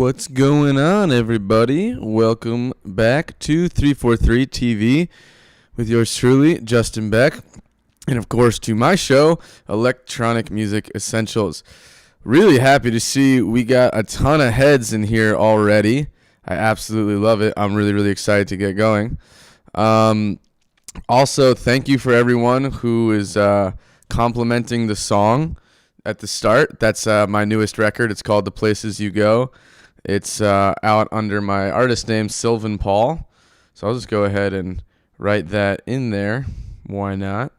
What's going on, everybody? Welcome back to 343 TV with yours truly, Justin Beck, and of course to my show, Electronic Music Essentials. Really happy to see we got a ton of heads in here already. I absolutely love it. I'm really excited to get going. Also, thank you for everyone who is complimenting the song at the start. That's my newest record. It's called The Places You Go. It's out under my artist name, Sylvan Paul. So I'll just go ahead and write that in there. Why not?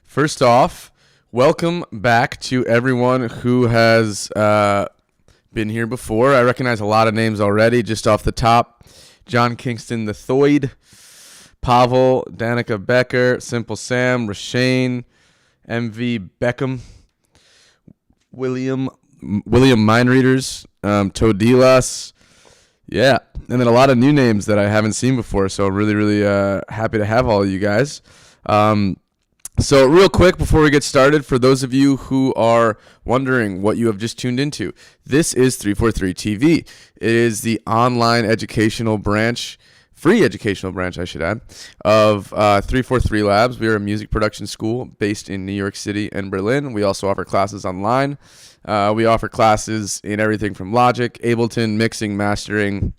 First off, welcome back to everyone who has been here before. I recognize a lot of names already just off the top. John Kingston the Thoid, Pavel, Danica Becker, Simple Sam, Rashane, MV Beckham, William Mindreaders, Todilas, yeah, and then a lot of new names that I haven't seen before, so really happy to have all of you guys. So real quick before we get started, for those of you who are wondering what you have just tuned into, this is 343 TV. It is the online educational branch, free educational branch, I should add, of 343 Labs. We are a music production school based in New York City and Berlin. We also offer classes online. We offer classes in everything from Logic, Ableton, mixing, mastering,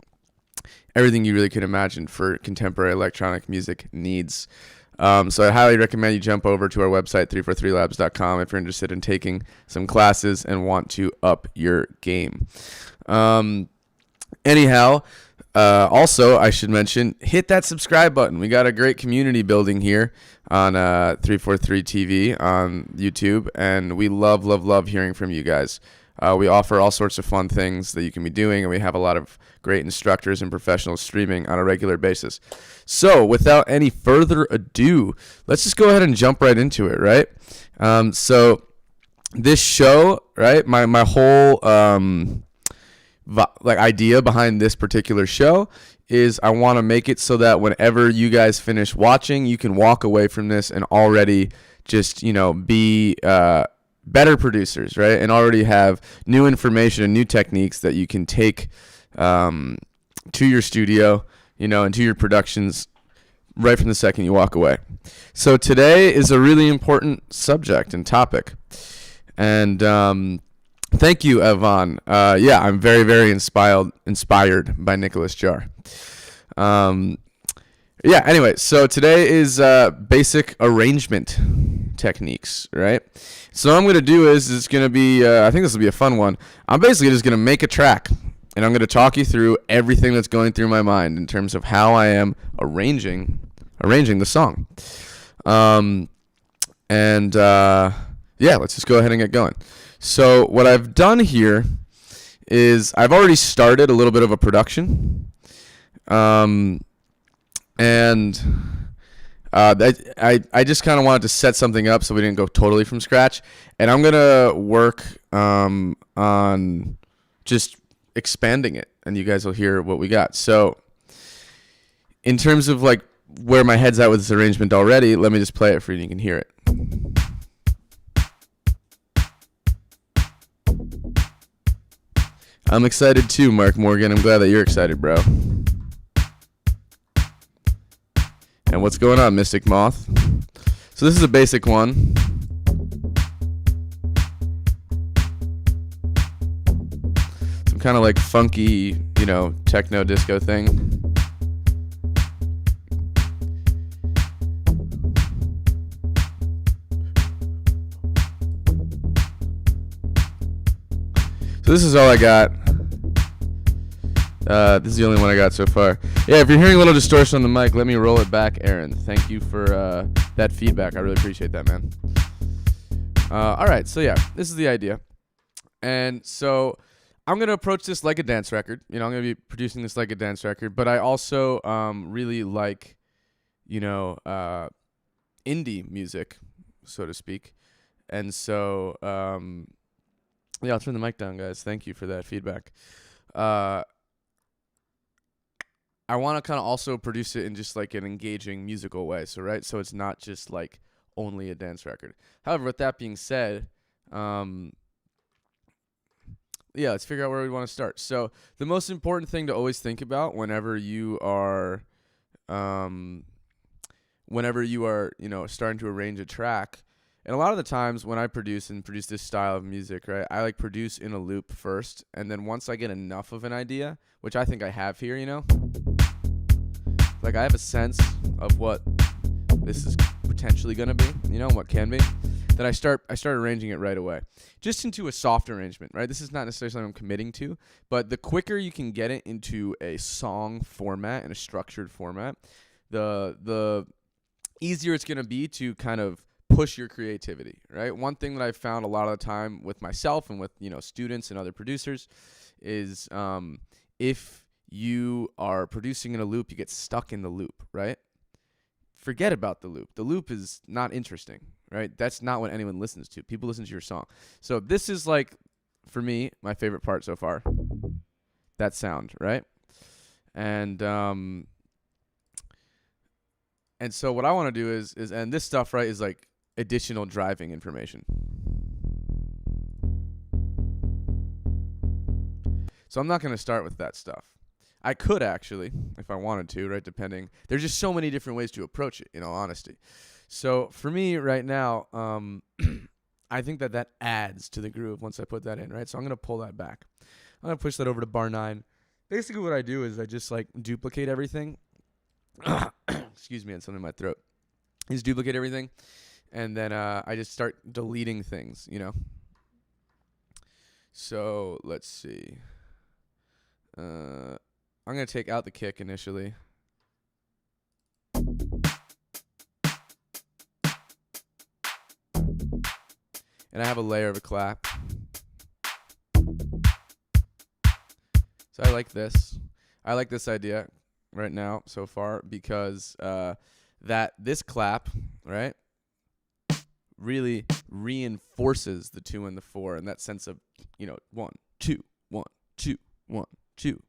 everything you really can imagine for contemporary electronic music needs. So I highly recommend you jump over to our website, 343labs.com, if you're interested in taking some classes and want to up your game. Anyhow, also, I should mention, hit that subscribe button. We got a great community building here on 343 TV on YouTube, and we love hearing from you guys. We offer all sorts of fun things that you can be doing, and we have a lot of great instructors and professionals streaming on a regular basis. So without any further ado, let's just go ahead and jump right into it, right? So this show, right, my whole idea behind this particular show is I want to make it so that whenever you guys finish watching, you can walk away from this and already just, be better producers, right? And already have new information and new techniques that you can take to your studio, and to your productions right from the second you walk away. So today is a really important subject and topic. And thank you, Evan. I'm very inspired by Nicholas Jarre. Anyway, so today is basic arrangement techniques, right? So what I'm going to do is it's going to be, I think this will be a fun one. I'm basically just going to make a track, and I'm going to talk you through everything that's going through my mind in terms of how I am arranging the song. Let's just go ahead and get going. So what I've done here is I've already started a little bit of a production. I just kind of wanted to set something up so we didn't go totally from scratch. And I'm going to work on just expanding it, and you guys will hear what we got. So in terms of like where my head's at with this arrangement already, let me just play it for you and you can hear it. I'm excited too, Mark Morgan. I'm glad that you're excited, bro. And what's going on, Mystic Moth? So this is a basic one. Some kind of like funky, techno disco thing. So this is all I got. This is the only one I got so far. Yeah, if you're hearing a little distortion on the mic, let me roll it back, Aaron. Thank you for that feedback. I really appreciate that, man. All right, so yeah, this is the idea. And so I'm going to approach this like a dance record. I'm going to be producing this like a dance record, but I also really like, indie music, so to speak. And so, I'll turn the mic down, guys. Thank you for that feedback. I want to kind of also produce it in just like an engaging musical way. So it's not just like only a dance record. However, with that being said, let's figure out where we want to start. So the most important thing to always think about whenever you are, starting to arrange a track, and a lot of the times when I produce this style of music, right, I like produce in a loop first, and then once I get enough of an idea, which I think I have here, like I have a sense of what this is potentially going to be, what can be, then I start arranging it right away, just into a soft arrangement, right? This is not necessarily something I'm committing to, but the quicker you can get it into a song format and a structured format, the easier it's going to be to kind of push your creativity, right? One thing that I've found a lot of the time with myself and with, students and other producers is if you are producing in a loop, you get stuck in the loop, right? Forget about the loop. The loop is not interesting, right? That's not what anyone listens to. People listen to your song. So this is like, for me, my favorite part so far. That sound, right? And so what I want to do is and this stuff, right, is like additional driving information. So I'm not going to start with that stuff. I could actually, if I wanted to, right, depending. There's just so many different ways to approach it, in all honesty. So for me right now, I think that adds to the groove once I put that in, right? So I'm going to pull that back. I'm going to push that over to bar 9. Basically what I do is I just like duplicate everything. Excuse me, I had something in my throat. I just duplicate everything, and then I just start deleting things, So let's see. I'm going to take out the kick initially. And I have a layer of a clap. So I like this. I like this idea right now so far because this clap, right, really reinforces the 2 and the 4 and that sense of, 1, 2, 1, 2, 1, 2.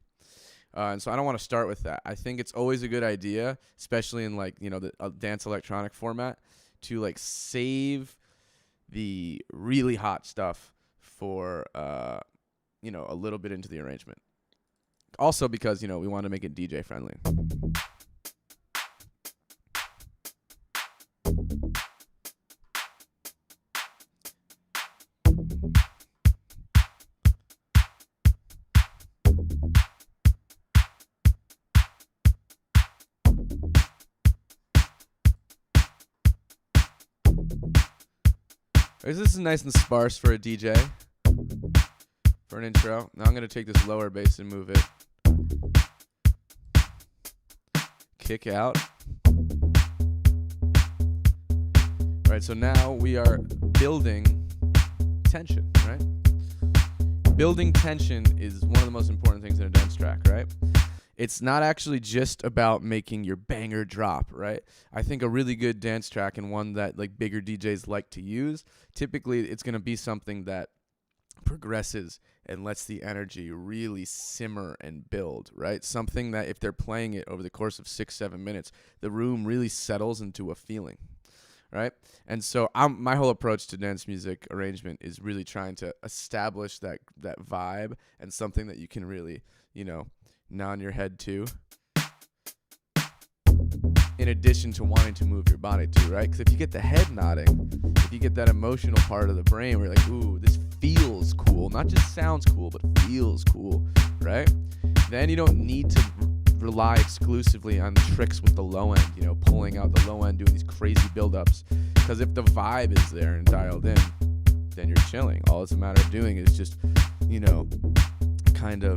And so I don't want to start with that. I think it's always a good idea, especially in like, the dance electronic format, to like save the really hot stuff for, a little bit into the arrangement. Also because, we want to make it DJ friendly. This is nice and sparse for a DJ, for an intro. Now I'm going to take this lower bass and move it. Kick out. Right, so now we are building tension, right? Building tension is one of the most important things in a dance track, right? It's not actually just about making your banger drop, right? I think a really good dance track, and one that like bigger DJs like to use, typically it's going to be something that progresses and lets the energy really simmer and build, right? Something that if they're playing it over the course of 6-7 minutes, the room really settles into a feeling, right? And so my whole approach to dance music arrangement is really trying to establish that vibe and something that you can really, nod your head to, in addition to wanting to move your body to, right? Because if you get the head nodding, if you get that emotional part of the brain where you're like, ooh, this feels cool, not just sounds cool, but feels cool, right? Then you don't need to rely exclusively on tricks with the low end, pulling out the low end, doing these crazy build-ups. Because if the vibe is there and dialed in, then you're chilling. All it's a matter of doing is just, kind of,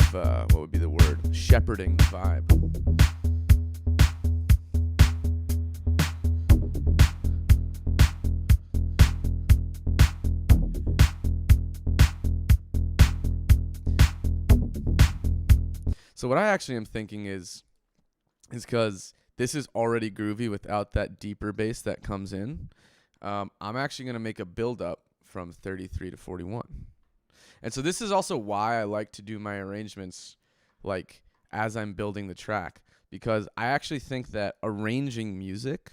what would be the word? Shepherding the vibe. So what I actually am thinking is because this is already groovy without that deeper bass that comes in, I'm actually going to make a build up from 33 to 41. And so this is also why I like to do my arrangements like as I'm building the track, because I actually think that arranging music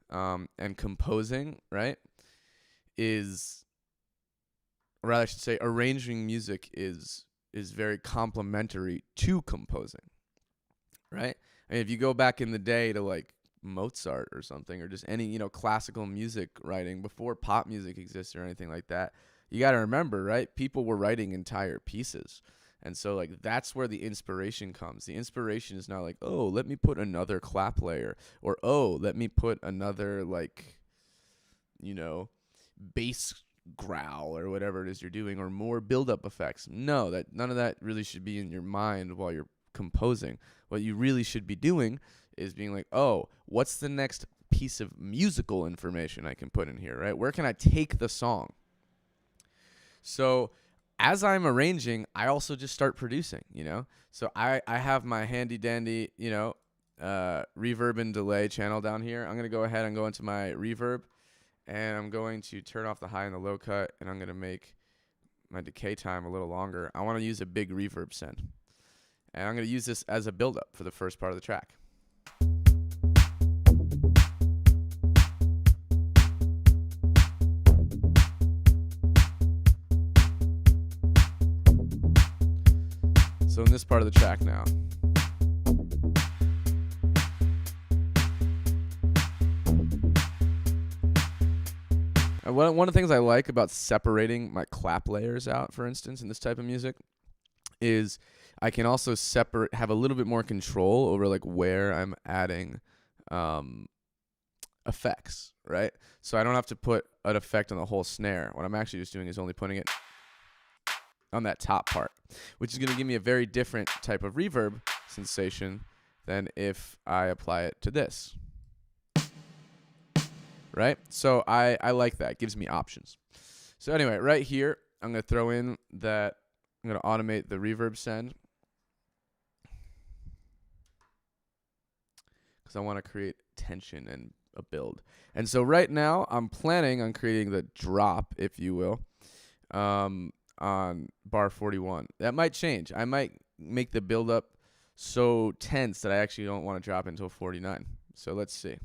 and composing, right, is or rather I should say arranging music is very complementary to composing, right? I mean, if you go back in the day to like Mozart or something, or just any, classical music writing before pop music existed or anything like that, you got to remember, right? People were writing entire pieces. And so like that's where the inspiration comes. The inspiration is not like, oh, let me put another clap layer, or oh, let me put another like, bass growl or whatever it is you're doing, or more build-up effects. No, that none of that really should be in your mind while you're composing. What you really should be doing is being like, oh, what's the next piece of musical information I can put in here, right? Where can I take the song? So as I'm arranging, I also just start producing, So I have my handy dandy, reverb and delay channel down here. I'm going to go ahead and go into my reverb, and I'm going to turn off the high and the low cut, and I'm going to make my decay time a little longer. I want to use a big reverb send. And I'm going to use this as a build-up for the first part of the track. So in this part of the track now, one of the things I like about separating my clap layers out, for instance, in this type of music, is I can also have a little bit more control over like where I'm adding effects, right? So I don't have to put an effect on the whole snare. What I'm actually just doing is only putting it on that top part, which is going to give me a very different type of reverb sensation than if I apply it to this, right? So I like that. It gives me options. So anyway, right here, I'm going to throw in that, I'm going to automate the reverb send, because I want to create tension and a build. And so right now, I'm planning on creating the drop, if you will, on bar 41. That might change. I might make the build up so tense that I actually don't want to drop until 49. So let's see.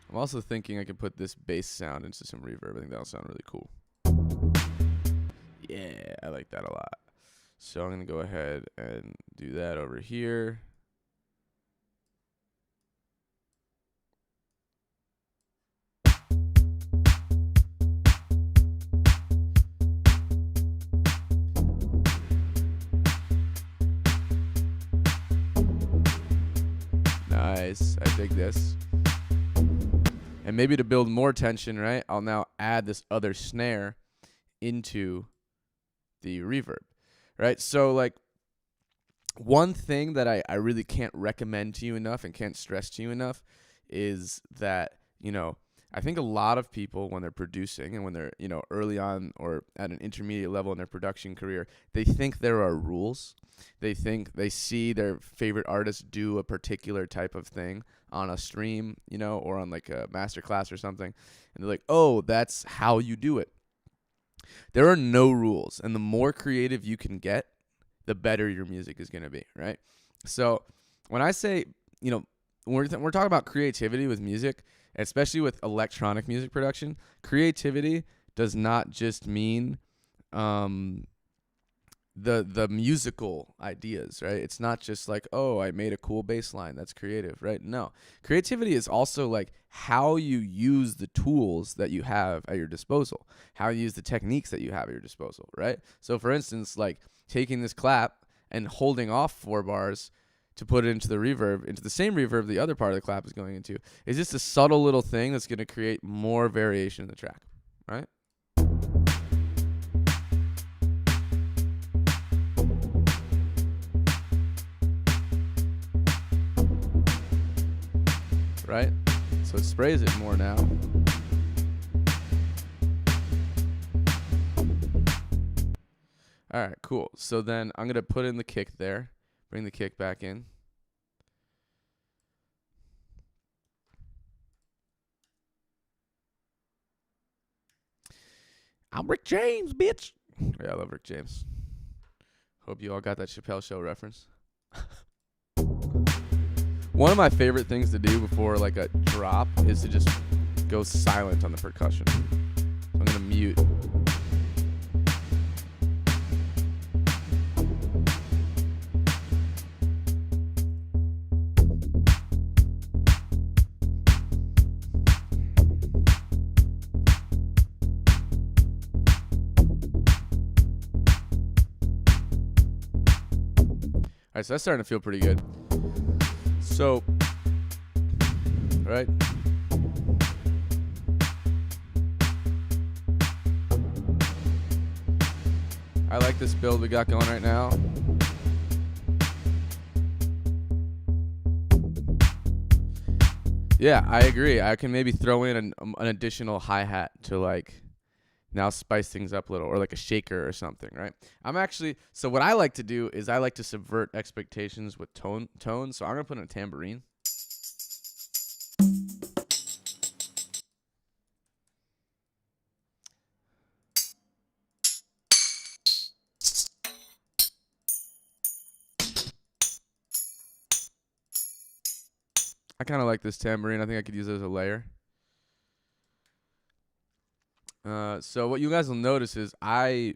I'm also thinking I could put this bass sound into some reverb. I think that'll sound really cool. Yeah, I like that a lot. So I'm going to go ahead and do that over here. Nice. I dig this. And maybe to build more tension, right, I'll now add this other snare into the reverb, right? So like one thing that I really can't recommend to you enough and can't stress to you enough is that, I think a lot of people when they're producing and when they're, early on or at an intermediate level in their production career, they think there are rules. They think they see their favorite artists do a particular type of thing on a stream, or on like a master class or something. And they're like, oh, that's how you do it. There are no rules. And the more creative you can get, the better your music is going to be, right? So when I say, when we're talking about creativity with music, especially with electronic music production, creativity does not just mean the musical ideas, right? It's not just like, oh, I made a cool bass line, that's creative, right? No. Creativity is also like how you use the tools that you have at your disposal, how you use the techniques that you have at your disposal, right? So for instance, like taking this clap and holding off 4 bars to put it into the reverb, into the same reverb the other part of the clap is going into, is just a subtle little thing that's going to create more variation in the track, right? Right? So it sprays it more now. All right, cool. So then I'm going to put in the kick there, bring the kick back in. I'm Rick James, bitch. Yeah, I love Rick James. Hope you all got that Chappelle Show reference. One of my favorite things to do before like a drop is to just go silent on the percussion. So I'm gonna mute. All right, so that's starting to feel pretty good. So, right. I like this build we got going right now. Yeah, I agree. I can maybe throw in an additional hi-hat to like now spice things up a little, or like a shaker or something, right? So what I like to do is I like to subvert expectations with tone. So I'm gonna put in a tambourine. I kind of like this tambourine. I think I could use it as a layer. So what you guys will notice is when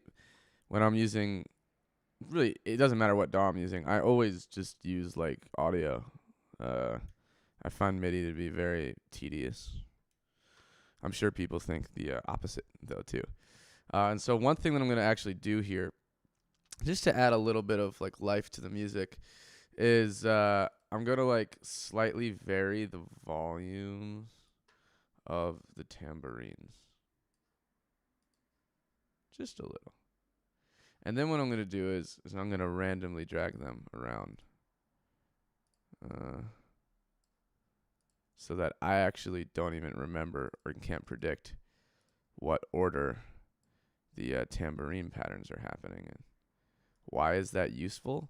I'm using, really, it doesn't matter what DAW I'm using. I always just use like audio. I find MIDI to be very tedious. I'm sure people think the opposite though too. And so one thing that I'm going to actually do here, just to add a little bit of like life to the music, is I'm going to like slightly vary the volumes of the tambourines. Just a little. And then what I'm going to do is I'm going to randomly drag them around. So that I actually don't even remember or can't predict what order the tambourine patterns are happening in. Why is that useful?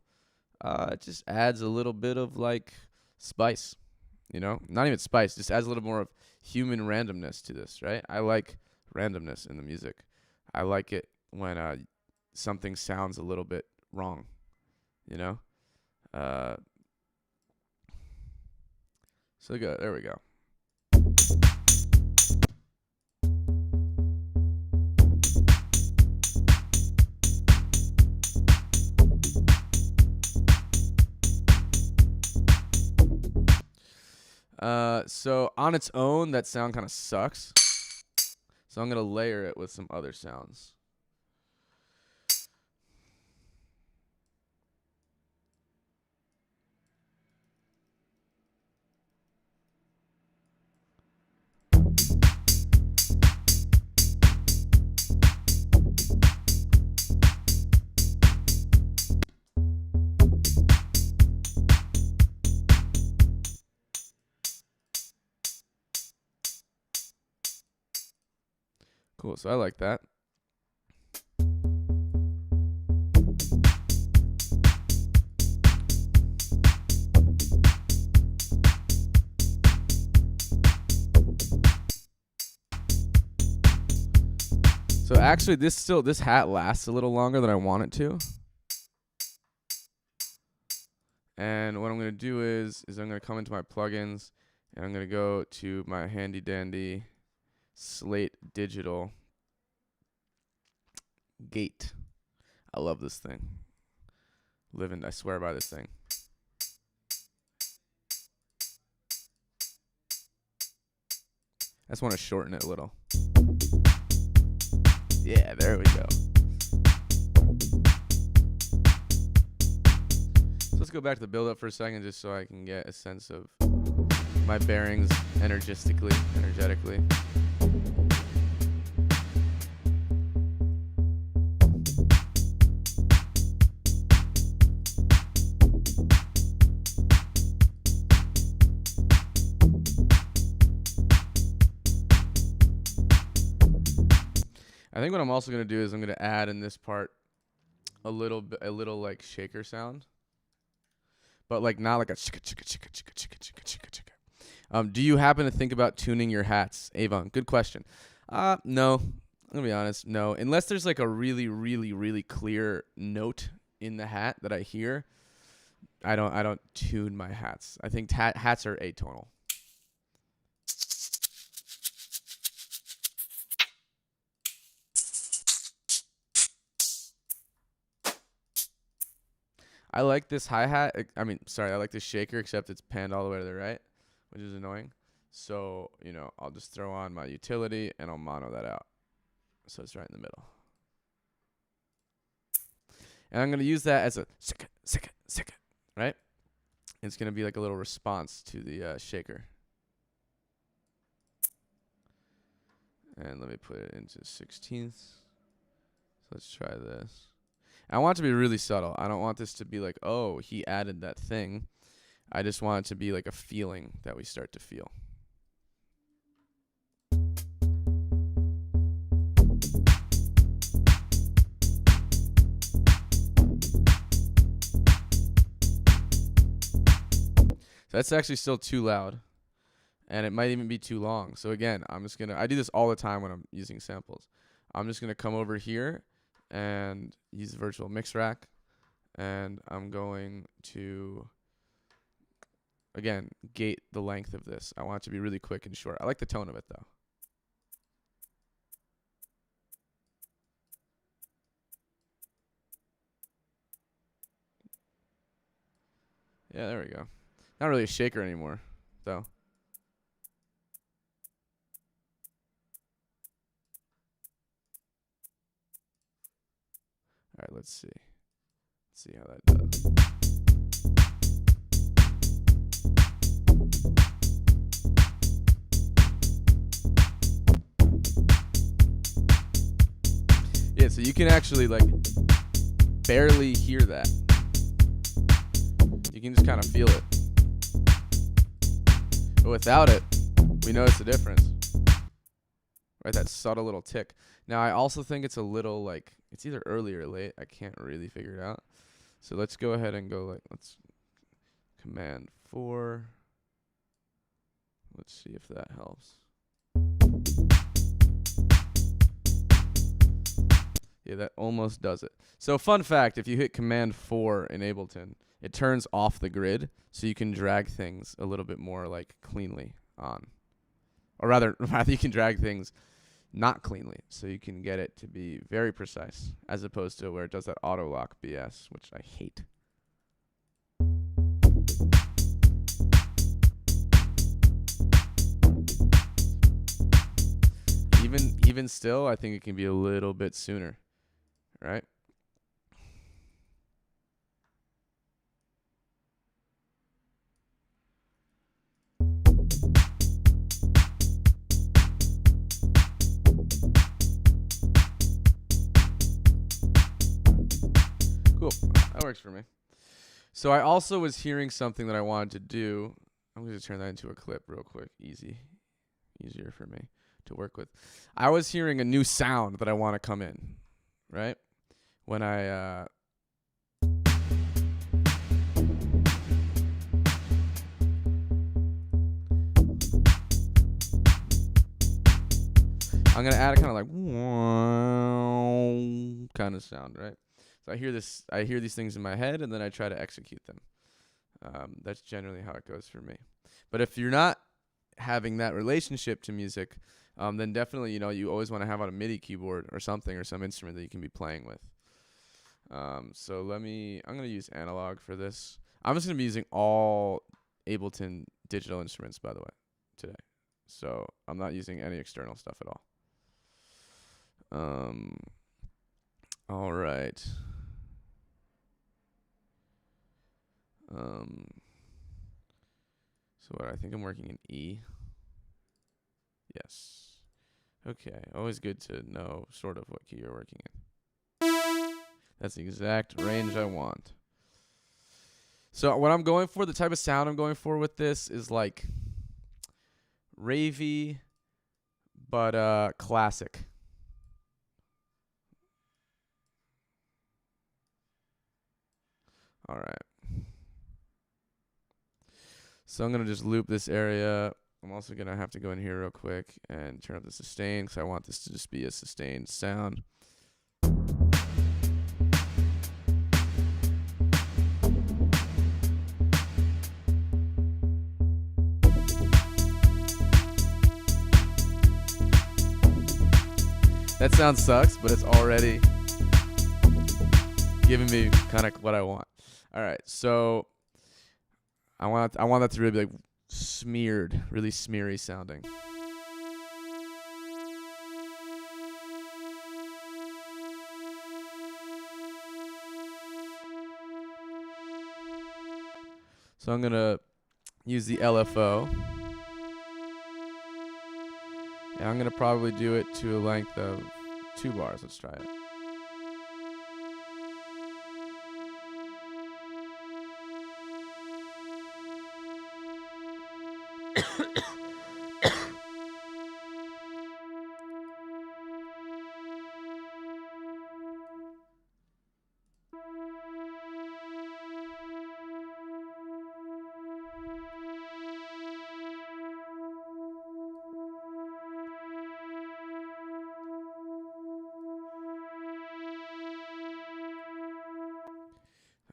It just adds a little bit of like spice, you know? Not even spice, just adds a little more of human randomness to this, right? I like randomness in the music. I like it when something sounds a little bit wrong, you know? So good. There we go. So on its own, that sound kind of sucks. So I'm going to layer it with some other sounds. Cool, so I like that. So actually this hat lasts a little longer than I want it to. And what I'm going to do is I'm going to come into my plugins and I'm going to go to my handy dandy Slate Digital Gate. I love this thing. I swear by this thing. I just want to shorten it a little. Yeah, there we go. So let's go back to the build-up for a second just so I can get a sense of my bearings energetically. I think what I'm also going to do is I'm going to add in this part a little like shaker sound, but like not like a chicka chicka chicka chicka chicka chicka chicka chicka. Do you happen to think about tuning your hats, Avon? Good question. No, I'm gonna be honest. No, unless there's like a really, really, really clear note in the hat that I hear, I don't tune my hats. I think hats are atonal. I like this hi-hat. I mean, sorry, I like this shaker, except it's panned all the way to the right, which is annoying. So, you know, I'll just throw on my utility and I'll mono that out. So it's right in the middle. And I'm going to use that as a second, right? It's going to be like a little response to the shaker. And let me put it into 16ths. So let's try this. I want it to be really subtle. I don't want this to be like, oh, he added that thing. I just want it to be like a feeling that we start to feel. So that's actually still too loud. And it might even be too long. So again, I do this all the time when I'm using samples. I'm just gonna come over here and use the virtual mix rack. And I'm going to, again, gate the length of this. I want it to be really quick and short. I like the tone of it though. Yeah, there we go. Not really a shaker anymore, though. All right, let's see. Let's see how that does. Yeah, so you can actually like barely hear that. You can just kind of feel it. But without it, we notice the difference. Right, that subtle little tick. Now, I also think it's a little like, it's either early or late. I can't really figure it out. So let's go ahead and go like, let's Command 4. Let's see if that helps. Yeah, that almost does it. So fun fact, if you hit Command 4 in Ableton, it turns off the grid so you can drag things a little bit more like cleanly on. Or rather you can drag things not cleanly, so you can get it to be very precise, as opposed to where it does that auto lock BS, which I hate. Even still, I think it can be a little bit sooner, right? Cool, that works for me. So I also was hearing something that I wanted to do. I'm going to turn that into a clip real quick. Easier for me to work with. I was hearing a new sound that I want to come in, right? When I I'm gonna add a kind of like kind of sound, right? So I hear these things in my head, and then I try to execute them. That's generally how it goes for me. But if you're not having that relationship to music, then definitely, you always want to have on a MIDI keyboard or something, or some instrument that you can be playing with. So I'm going to use analog for this. I'm just going to be using all Ableton digital instruments, by the way, today. So I'm not using any external stuff at all. All right. So what, I think I'm working in E. Yes. Okay. Always good to know sort of what key you're working in. That's the exact range I want. So what I'm going for, the type of sound I'm going for with this is like ravey, but classic. All right. So I'm going to just loop this area I'm also going to have to go in here real quick and turn up the sustain because I want this to just be a sustained sound. That sound sucks, but it's already giving me kind of what I want. All right, so I want that to really be like smeared, really smeary sounding. So I'm gonna use the LFO. And I'm going to probably do it to a length of 2 bars. Let's try it.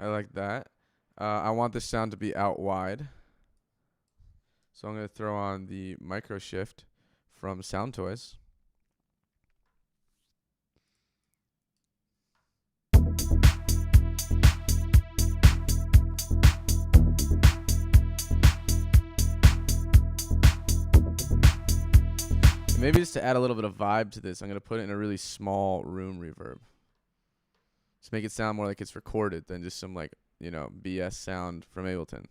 I like that. I want this sound to be out wide. So I'm going to throw on the micro shift from Sound Toys. And maybe just to add a little bit of vibe to this, I'm going to put it in a really small room reverb. Just make it sound more like it's recorded than just some, like, you know, BS sound from Ableton.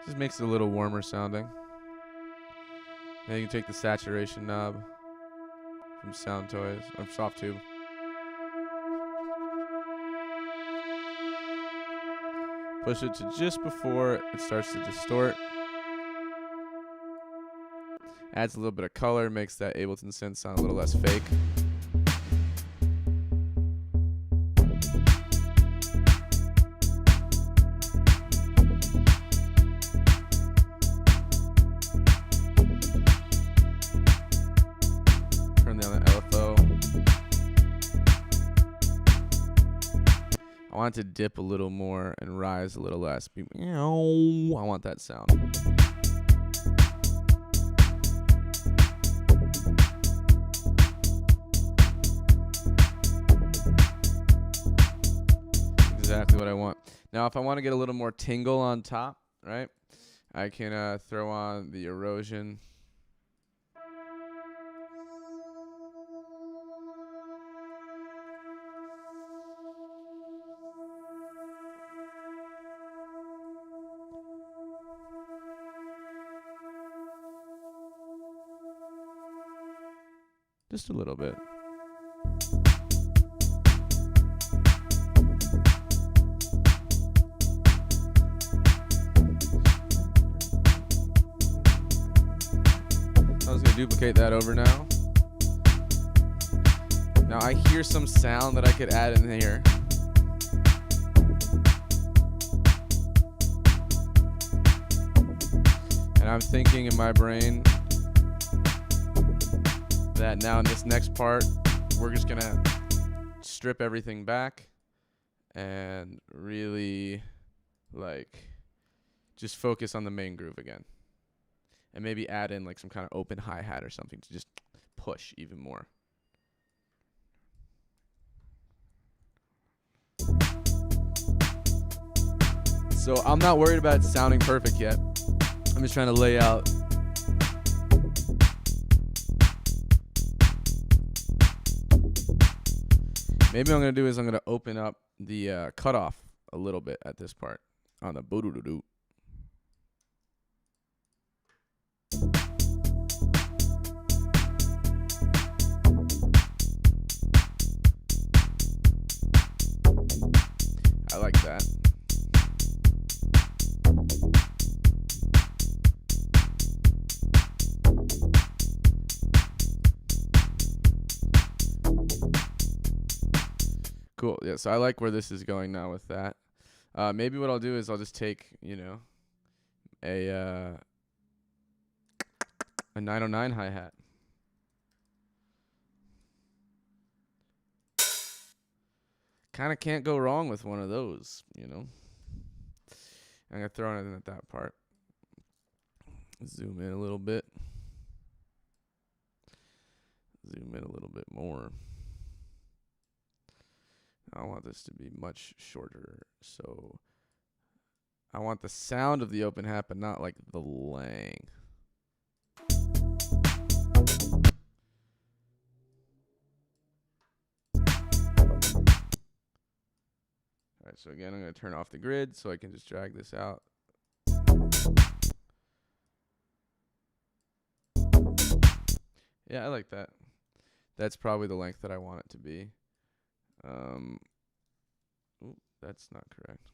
Just makes it a little warmer sounding. Then you can take the saturation knob from Sound Toys, or Soft Tube. Push it to just before it starts to distort. Adds a little bit of color, makes that Ableton synth sound a little less fake. Turn down the LFO. I want it to dip a little more and rise a little less. I want that sound. Exactly what I want. Now, if I want to get a little more tingle on top, right, I can throw on the erosion. Just a little bit. I'm just gonna duplicate that over now. Now I hear some sound that I could add in here. And I'm thinking in my brain that now in this next part, we're just gonna strip everything back and really like just focus on the main groove again. And maybe add in like some kind of open hi-hat or something to just push even more. So I'm not worried about it sounding perfect yet. I'm just trying to lay out maybe what I'm going to do is I'm going to open up the cutoff a little bit at this part on the boo-doo-doo-doo. I like that. Cool. Yeah, so I like where this is going now with that. Maybe what I'll do is I'll just take, you know, a 909 hi-hat. Kind of can't go wrong with one of those, you know. I'm going to throw it in at that part. Zoom in a little bit. Zoom in a little bit more. I want this to be much shorter, so I want the sound of the open hat, but not like the lang. All right, so again, I'm going to turn off the grid so I can just drag this out. Yeah, I like that. That's probably the length that I want it to be. Ooh, that's not correct.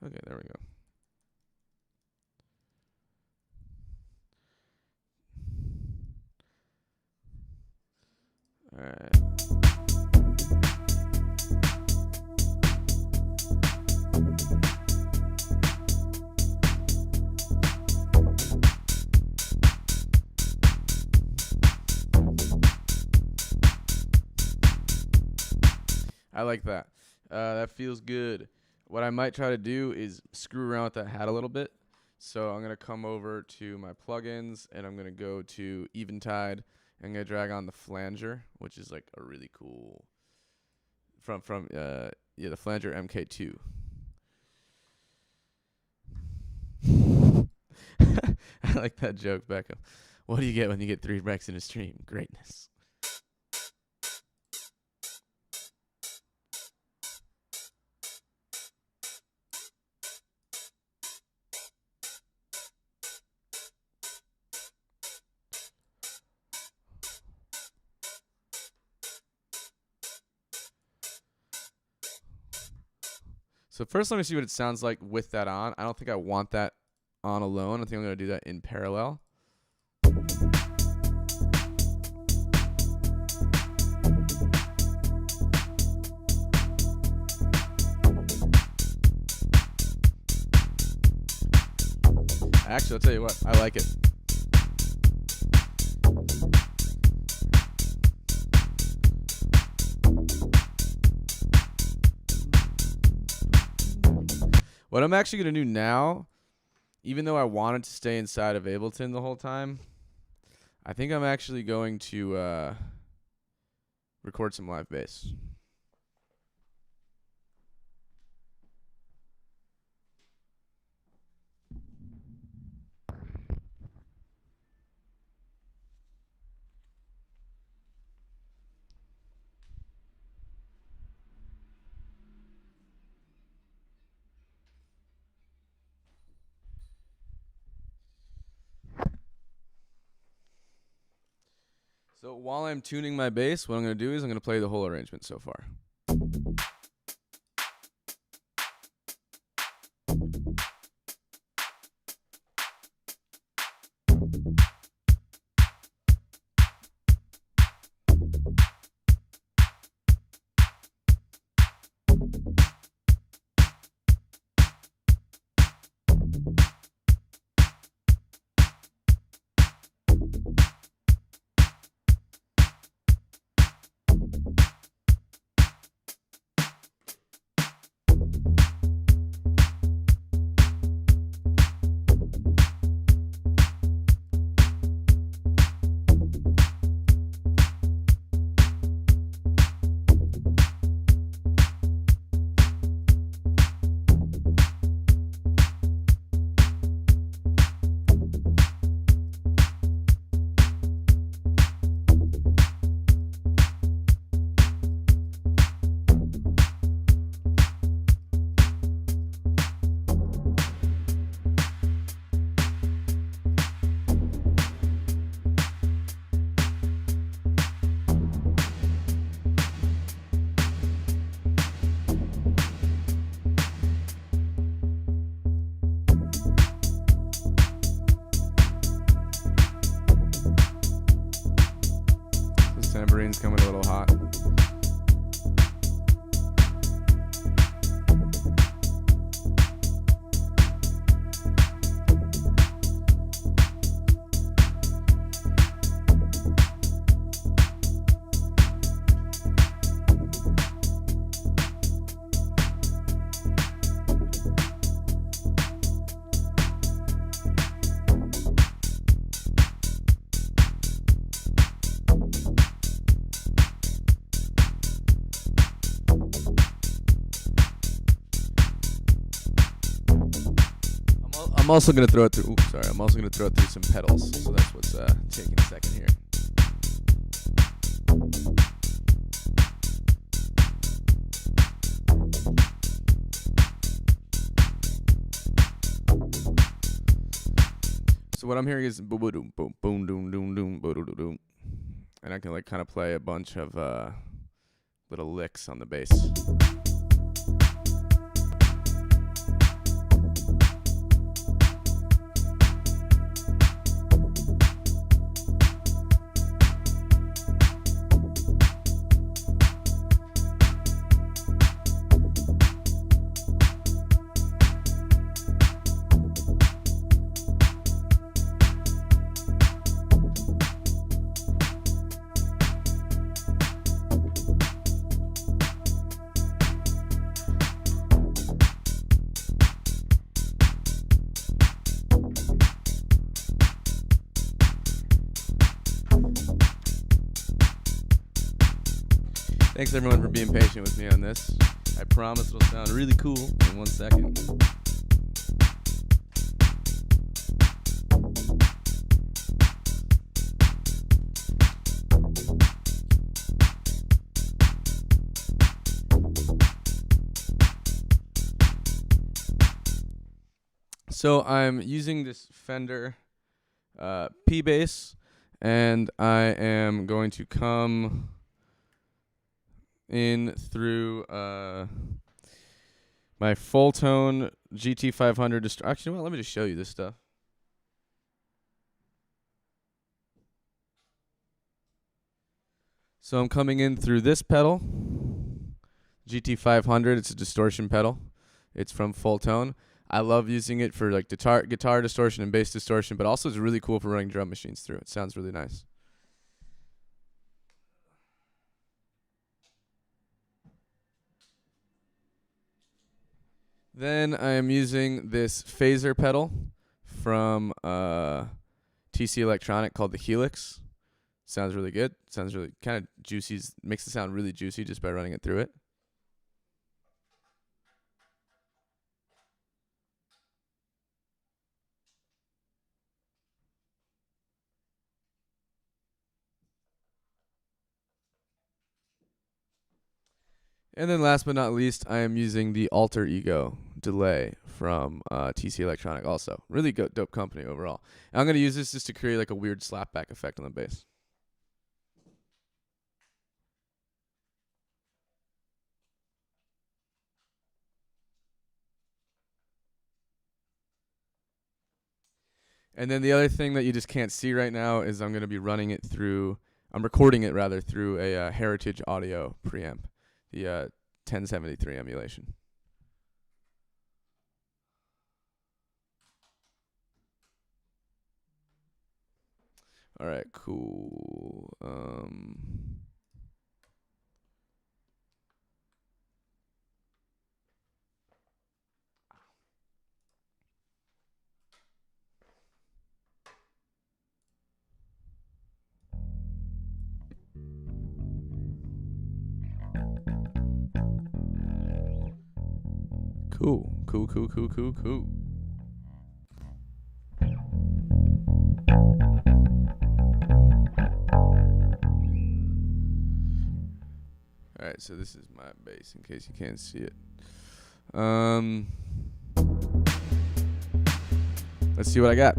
Okay, there we go. All right. I like that. That feels good. What I might try to do is screw around with that hat a little bit. So I'm going to come over to my plugins, and I'm going to go to Eventide. I'm going to drag on the Flanger, which is like a really cool the Flanger MK2. I like that joke, Beckham. What do you get when you get 3 wrecks in a stream? Greatness. So first, let me see what it sounds like with that on. I don't think I want that on alone. I think I'm going to do that in parallel. Actually, I'll tell you what. I like it. What I'm actually going to do now, even though I wanted to stay inside of Ableton the whole time, I think I'm actually going to record some live bass. So while I'm tuning my bass, what I'm going to do is I'm going to play the whole arrangement so far. I'm also gonna throw it through. Oops, sorry. I'm also gonna throw it through some pedals. So that's what's taking a second here. So what I'm hearing is boom, boom, boom, boom, doom, doom, doom, boom, doom, doom, and I can like kind of play a bunch of little licks on the bass. Thanks everyone for being patient with me on this. I promise it'll sound really cool in 1 second. So I'm using this Fender P bass, and I am going to come in through my full tone GT500 actually, well, let me just show you this stuff. So I'm coming in through this pedal, GT500. It's a distortion pedal. It's from Full Tone. I love using it for like guitar distortion and bass distortion, but also it's really cool for running drum machines through. It sounds really nice. Then I am using this phaser pedal from TC Electronic called the Helix. Sounds really good. Sounds really kind of juicy. Makes it sound really juicy just by running it through it. And then last but not least, I am using the Alter Ego delay from TC Electronic also. Really dope company overall. And I'm going to use this just to create like a weird slapback effect on the bass. And then the other thing that you just can't see right now is I'm going to be running it through, I'm recording it rather through a Heritage Audio preamp, the 1073 emulation. All right, cool. Cool. Alright, so this is my bass in case you can't see it. Let's see what I got.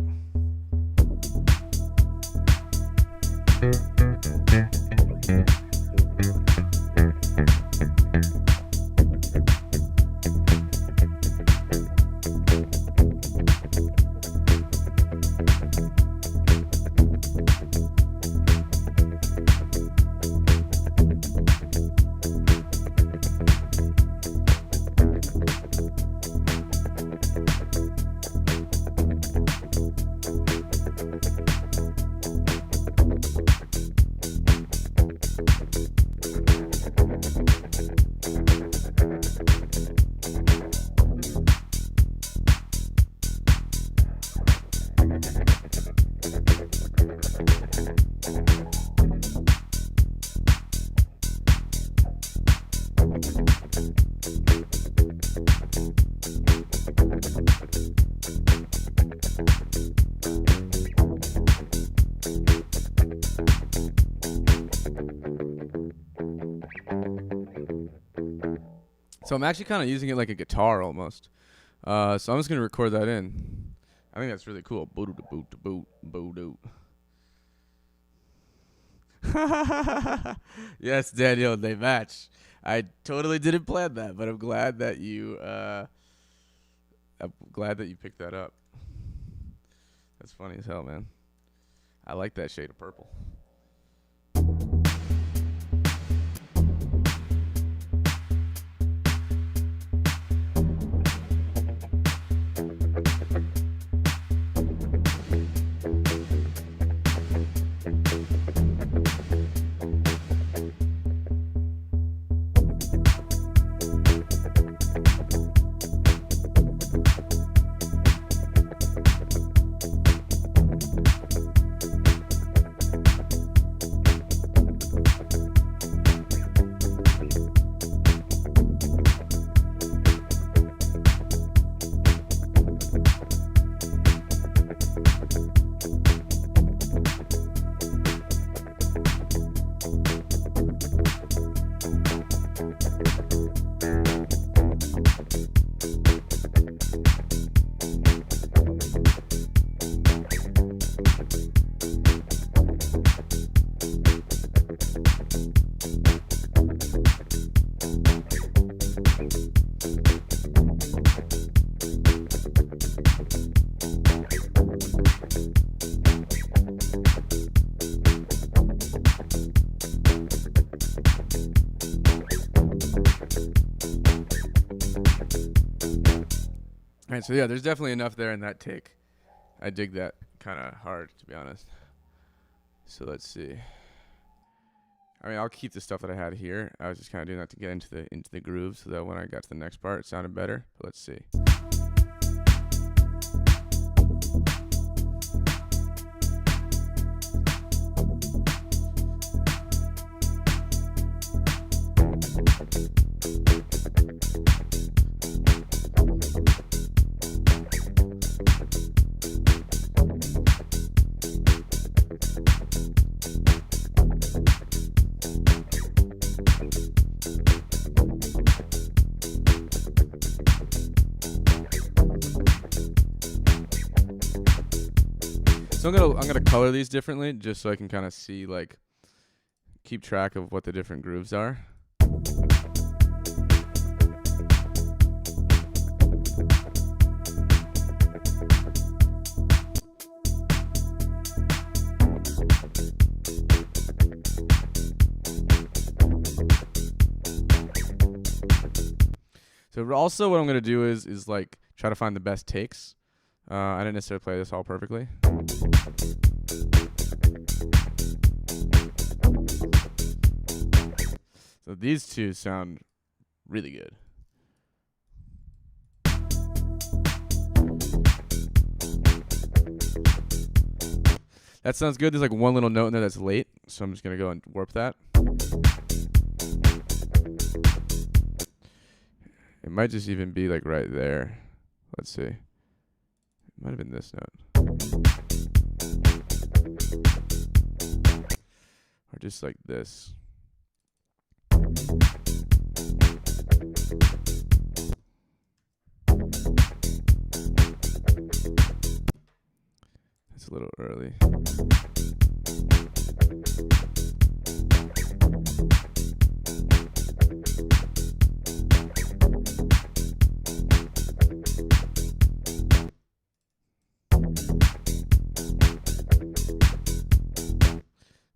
So I'm actually kind of using it like a guitar almost. So I'm just gonna record that in. I think that's really cool. Boot boot boot boot. Yes, Daniel, they match. I totally didn't plan that, but I'm glad that you picked that up. That's funny as hell, man. I like that shade of purple. Alright, so yeah, there's definitely enough there in that take. I dig that kind of hard, to be honest. So let's see. I mean, I'll keep the stuff that I had here. I was just kind of doing that to get into the groove, so that when I got to the next part, it sounded better. But let's see. So I'm gonna color these differently, just so I can kind of see, like, keep track of what the different grooves are. So also what I'm gonna do is like try to find the best takes. I didn't necessarily play this all perfectly. So these two sound really good. That sounds good. There's like one little note in there that's late, so I'm just going to go and warp that. It might just even be like right there. Let's see. It might have been this note. Or just like this. It's a little early.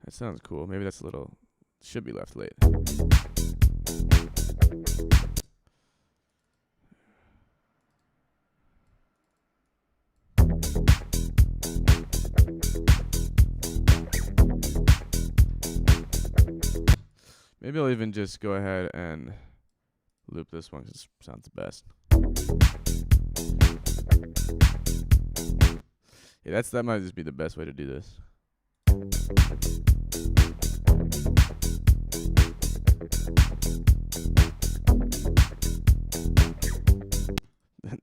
That sounds cool. Maybe that's a little, should be left late. Maybe I'll even just go ahead and loop this one because it sounds the best. Yeah, that might just be the best way to do this.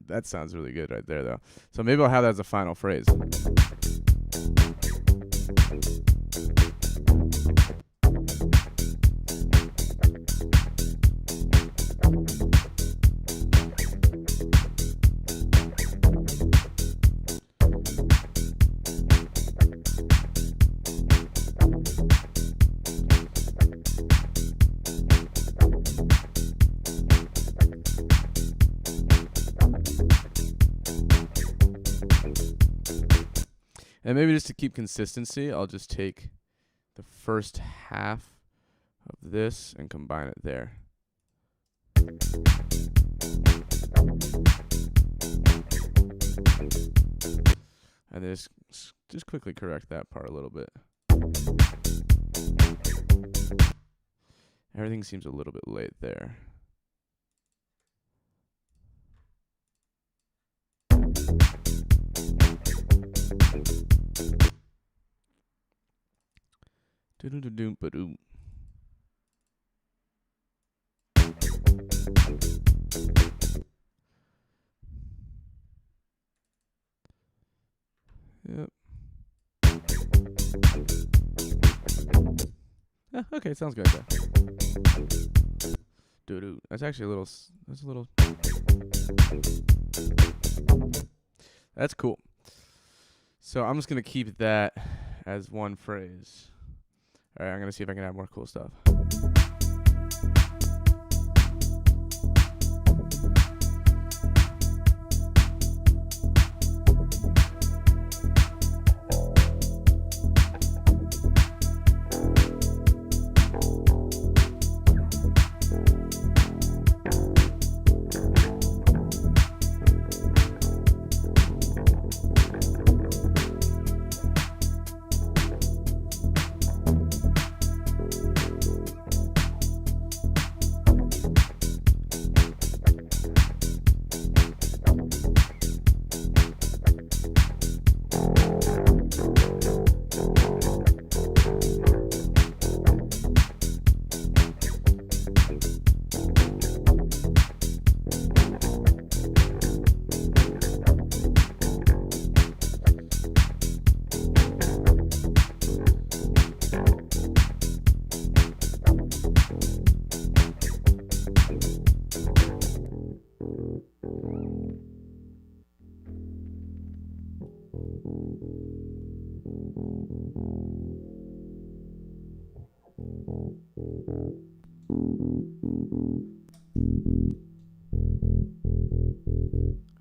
That sounds really good right there, though. So maybe I'll have that as a final phrase. And maybe just to keep consistency, I'll just take the first half of this and combine it there. And just quickly correct that part a little bit. Everything seems a little bit late there. Do-do-do-doom-ba-doom. Yep. Yeah, okay, sounds good. Doo-doo. That's actually a little. That's a little. That's cool. So I'm just gonna keep that as one phrase. All right, I'm gonna see if I can add more cool stuff.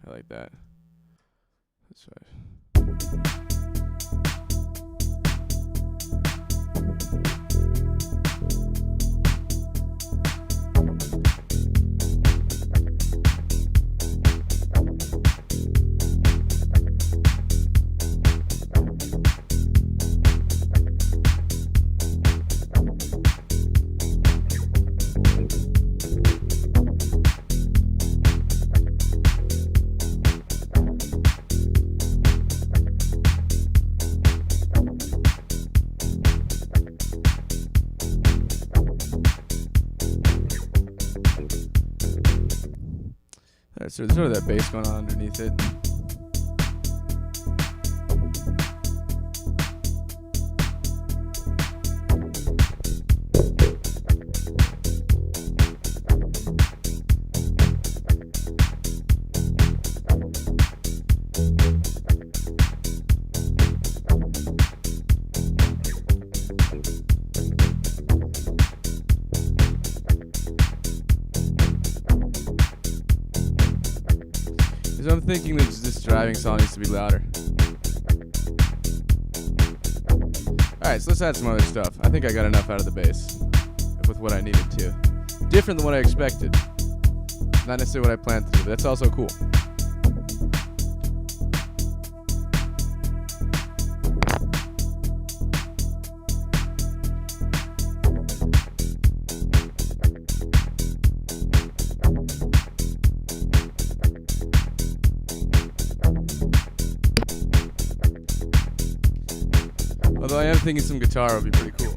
I like that. That's right. So there's sort of that bass going on underneath it. So I'm thinking that this driving saw needs to be louder. Alright, so let's add some other stuff. I think I got enough out of the bass with what I needed to. Different than what I expected. Not necessarily what I planned to do, but that's also cool. Although I am thinking some guitar would be pretty cool.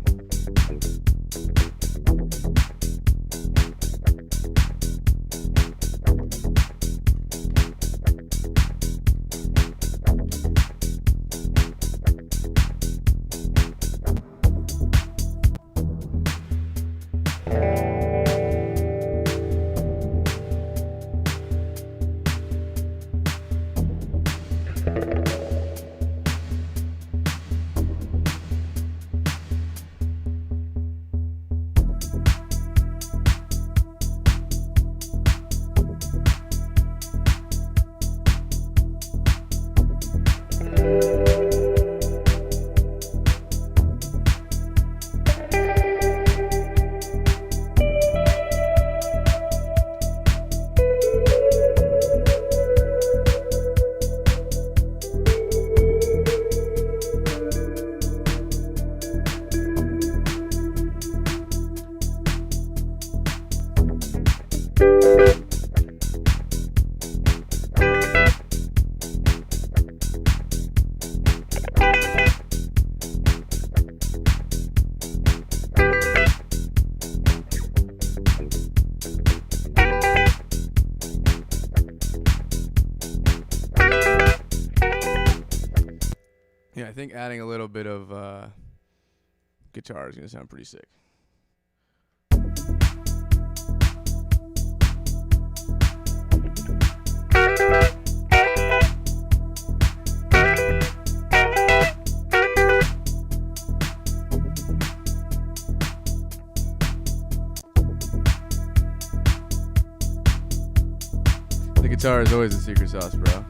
I think adding a little bit of guitar is going to sound pretty sick. The guitar is always the secret sauce, bro.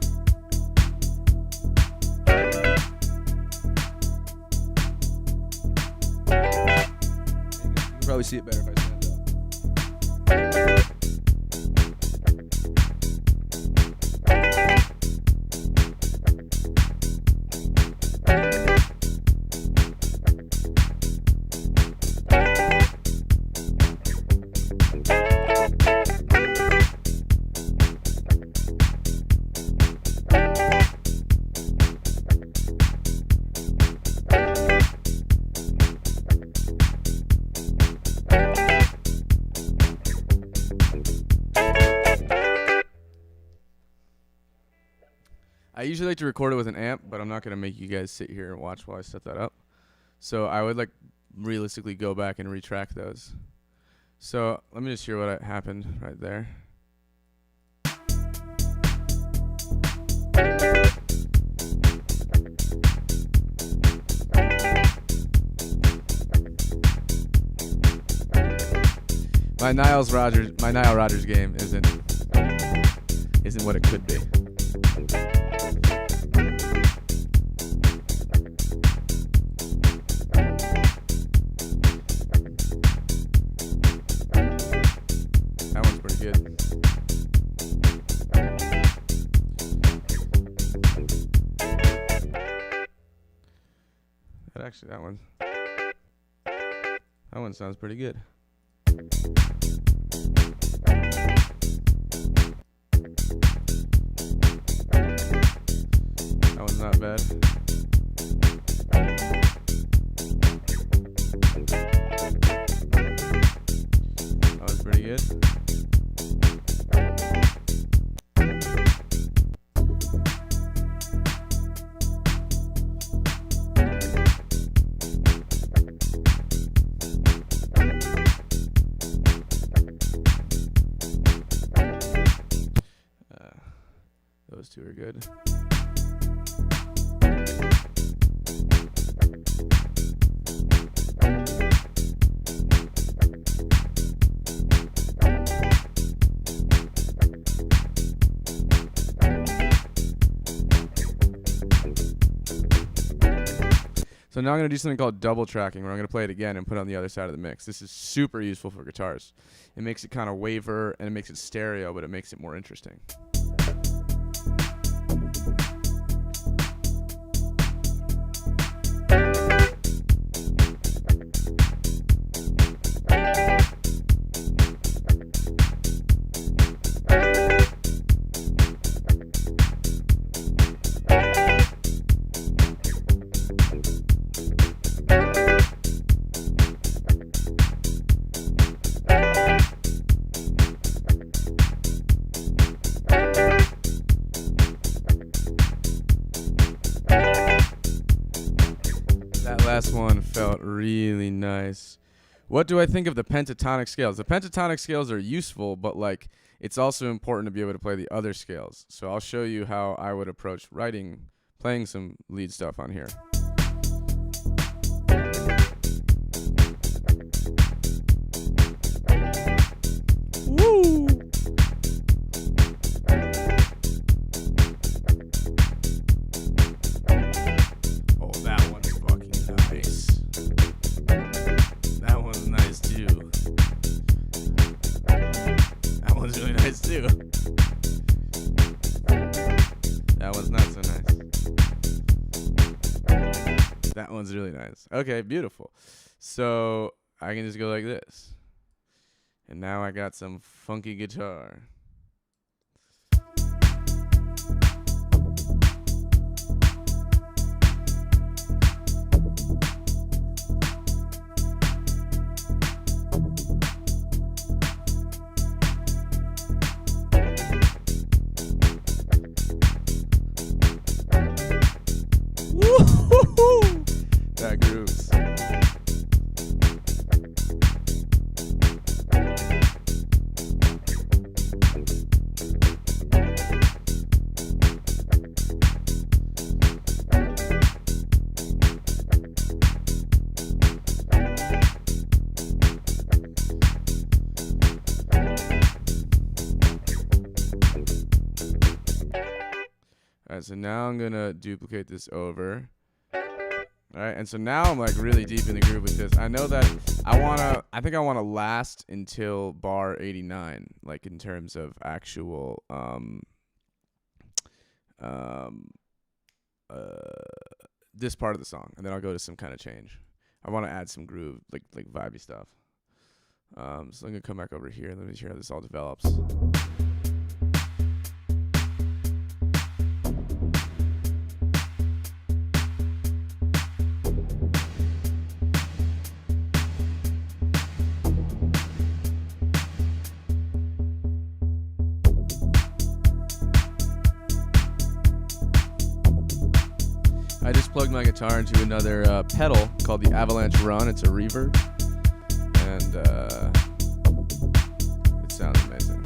You can probably see it better if I stand up. I usually like to record it with an amp, but I'm not going to make you guys sit here and watch while I set that up. So I would like realistically go back and retrack those. So let me just hear what happened right there. My Nile Rodgers game isn't what it could be. That one's pretty good. That one sounds pretty good. That one's not bad. That was pretty good. Those two are good. So now I'm going to do something called double tracking, where I'm going to play it again and put it on the other side of the mix. This is super useful for guitars. It makes it kind of waver, and it makes it stereo, but it makes it more interesting. Last one felt really nice. What do I think of the pentatonic scales? The pentatonic scales are useful, but like it's also important to be able to play the other scales. So I'll show you how I would approach playing some lead stuff on here. Woo! That one's not so nice. That one's really nice. Okay, beautiful. So I can just go like this. And now I got some funky guitar. All right, so now I'm gonna duplicate this over. All right, and so now I'm like really deep in the groove with this. I know that I think I wanna last until bar 89, like in terms of actual this part of the song, and then I'll go to some kind of change. I want to add some groove, like vibey stuff. So I'm gonna come back over here. Let me see how this all develops. I just plugged my guitar into another pedal called the Avalanche Run. It's a reverb, and it sounds amazing.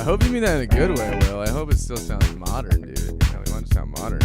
I hope you mean that in a good way, Will. I hope it still sounds modern, dude. You know, we want to sound modern.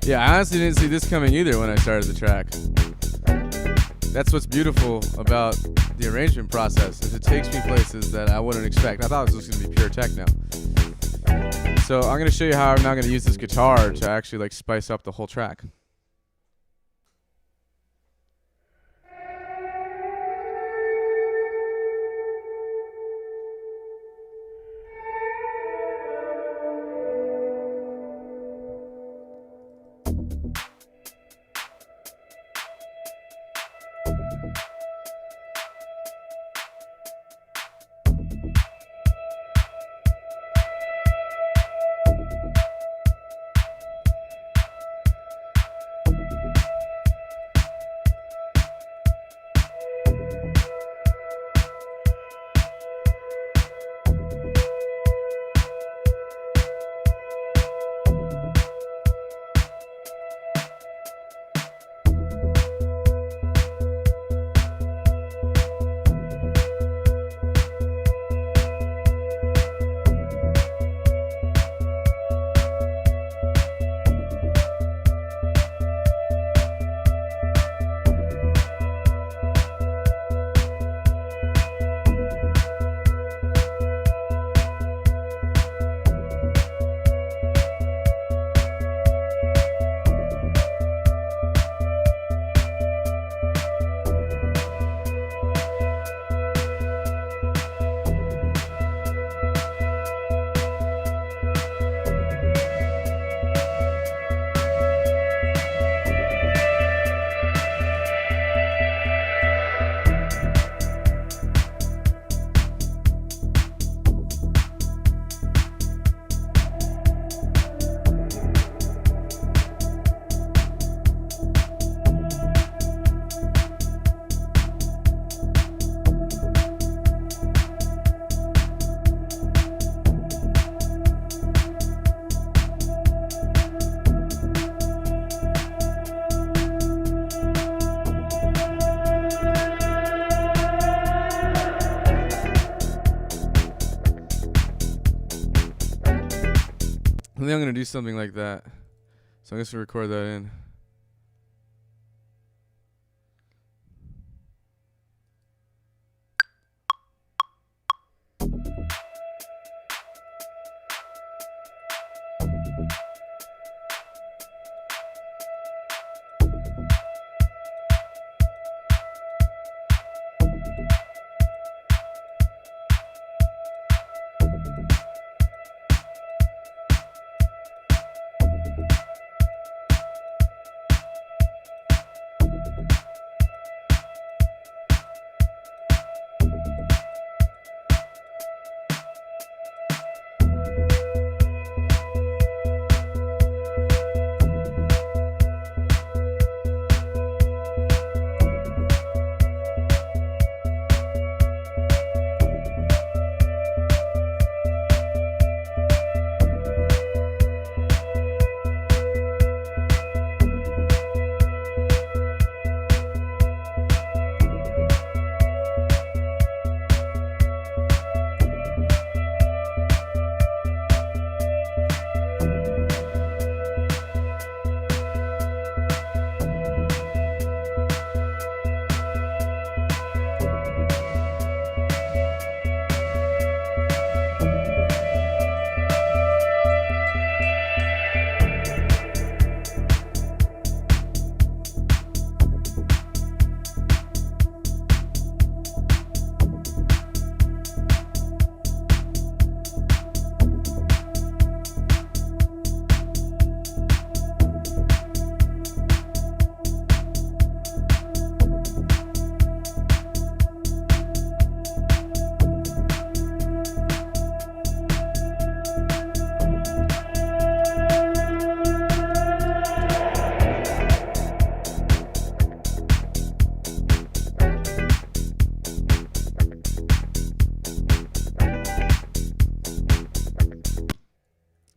Yeah, I honestly didn't see this coming either when I started the track. That's what's beautiful about the arrangement process, is it takes me places that I wouldn't expect. I thought it was just going to be pure techno. So I'm going to show you how I'm now going to use this guitar to actually like spice up the whole track. I think I'm going to do something like that. So I'm just going to record that in.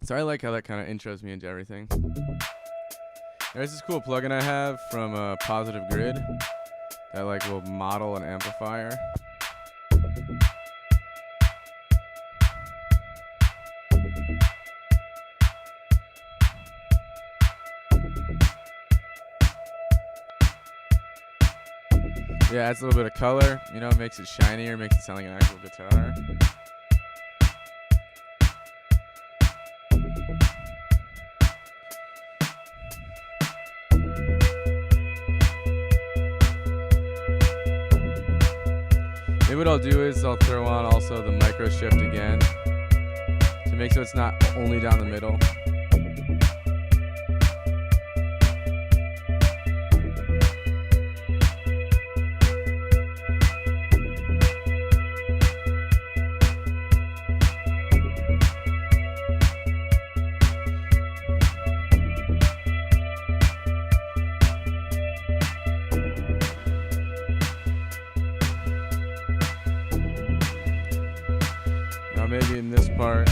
So I like how that kind of intros me into everything. There's this cool plugin I have from Positive Grid that like will model an amplifier. Yeah, adds a little bit of color. You know, it makes it shinier, makes it sound like an actual guitar. Maybe what I'll do is I'll throw on also the micro shift again to make so it's not only down the middle. Maybe in this part.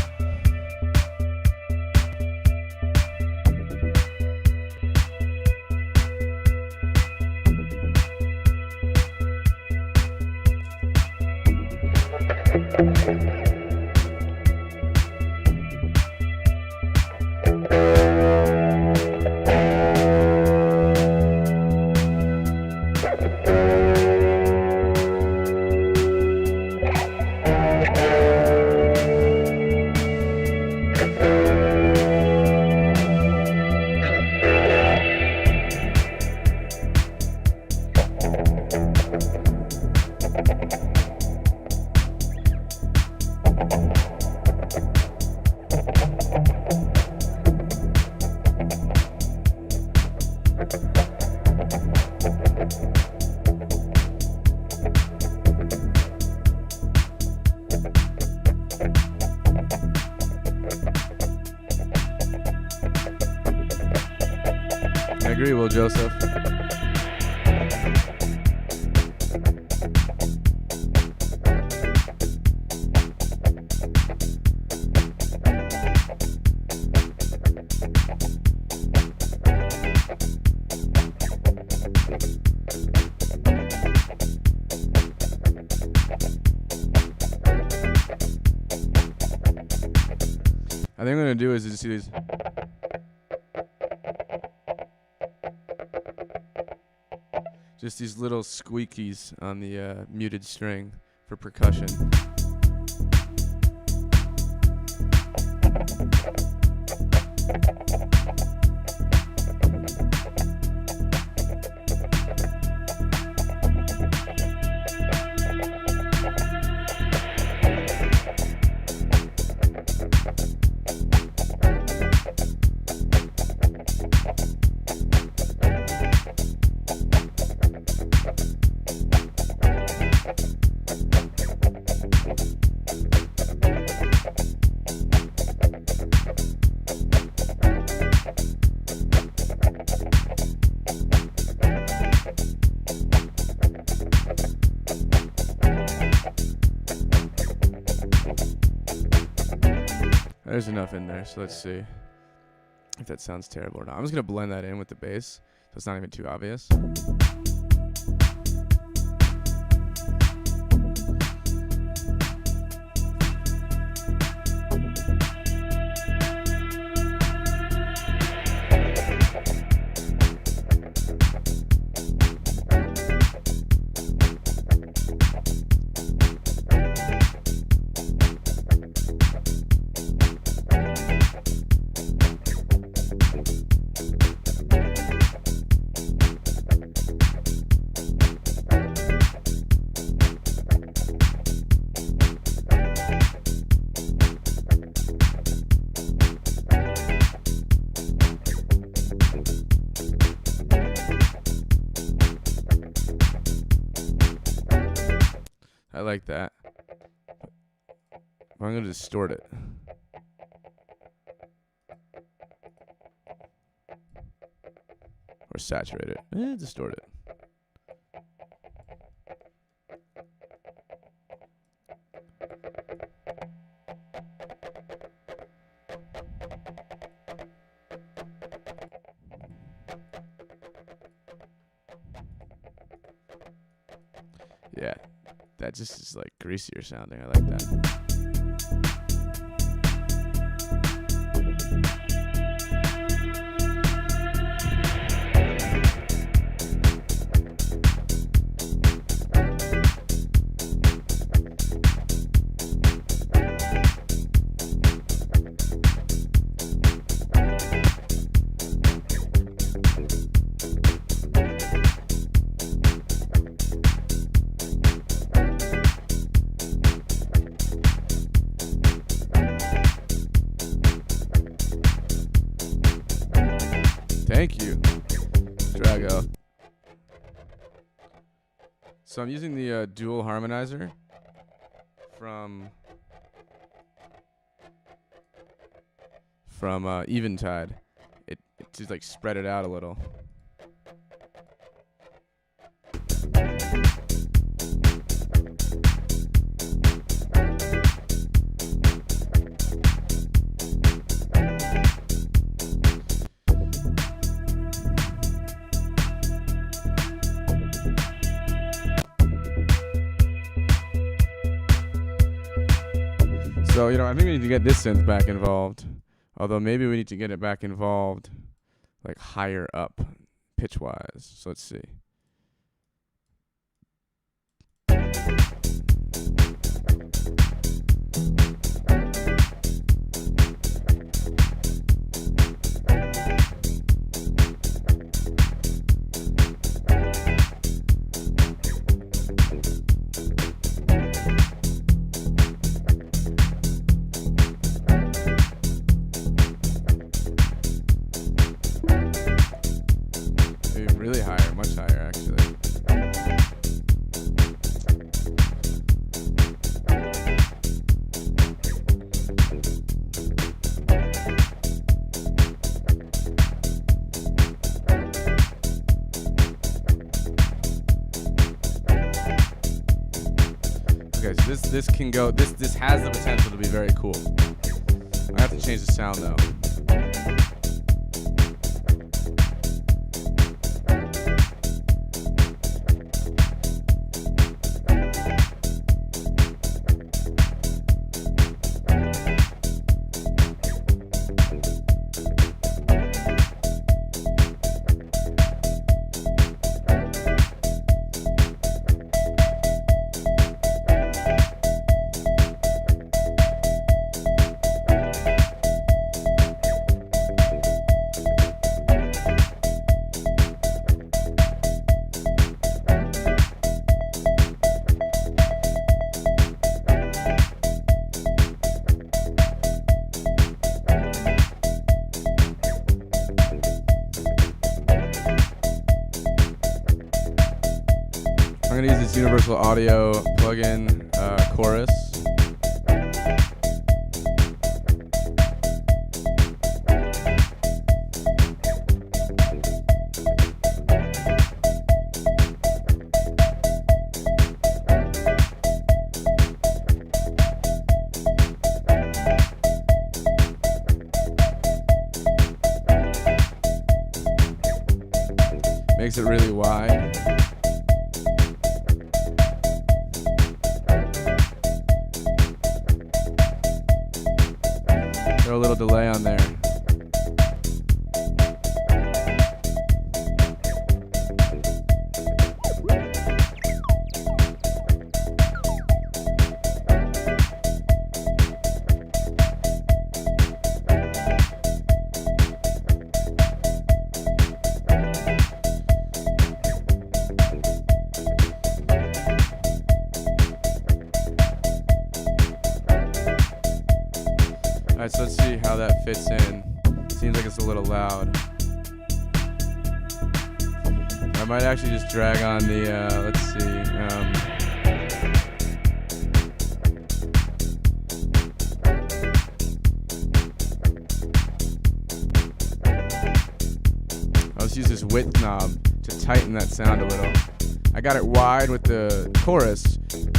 I agree, Will Joseph. I think what I'm going to do is just do these. Just these little squeakies on the muted string for percussion. There's enough in there, so let's see if that sounds terrible or not. I'm just going to blend that in with the bass, so it's not even too obvious. I like that. I'm going to distort it. Or saturate it. Distort it. Yeah, that just is like greasier sounding. I like that. Thank you, Drago. So I'm using the dual harmonizer from Eventide. It just like spread it out a little. So, I think we need to get this synth back involved. Although maybe we need to get it back involved like higher up pitch-wise. So let's see. Really higher, much higher actually. Okay, so this can go. This has the potential to be very cool. I have to change the sound though. I'm going to use this Universal Audio plugin chorus. Makes it really wide. Throw a little delay on there. Alright, so let's see how that fits in. Seems like it's a little loud. I might actually just drag on the, let's see. Let's use this width knob to tighten that sound a little. I got it wide with the chorus,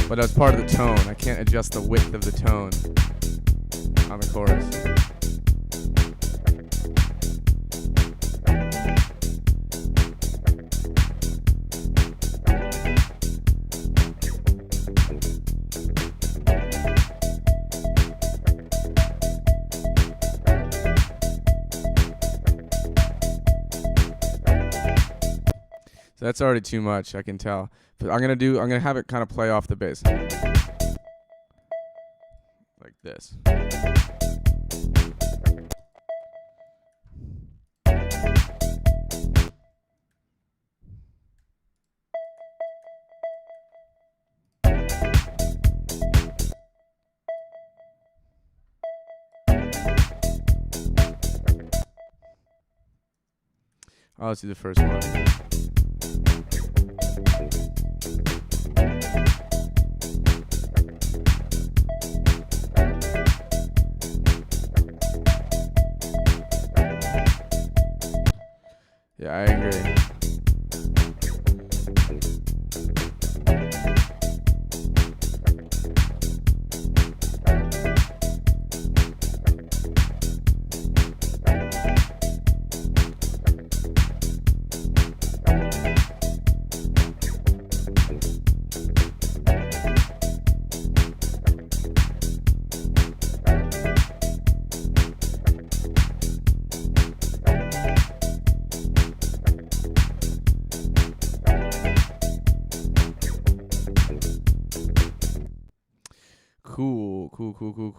but as part of the tone. I can't adjust the width of the tone on the chorus. So that's already too much, I can tell. But I'm gonna have it kind of play off the bass. Like this. Oh, let's do the first one. Yeah, I agree.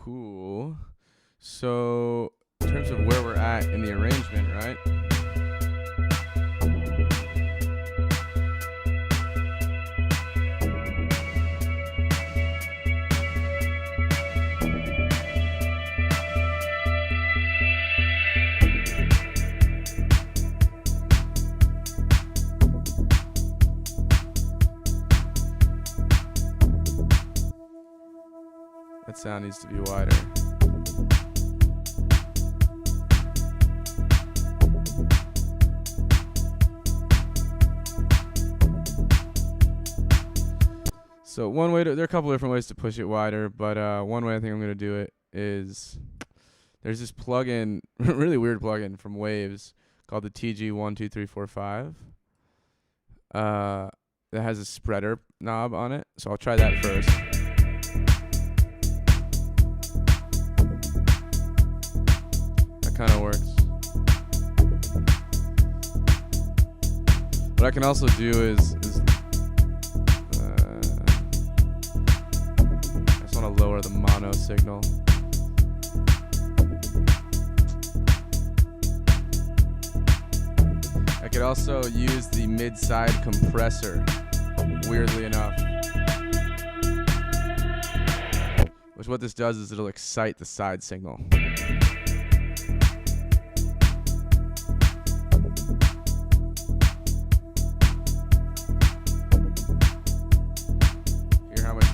Cool. So, in terms of where we're at in the arrangement, right? That sound needs to be wider. So one way there are a couple different ways to push it wider, but one way I think I'm going to do it is there's this plugin, really weird plugin from Waves called the TG12345. That has a spreader knob on it, so I'll try that first. Kind of works. What I can also do is I just want to lower the mono signal. I could also use the mid-side compressor, weirdly enough. Which what this does is it'll excite the side signal.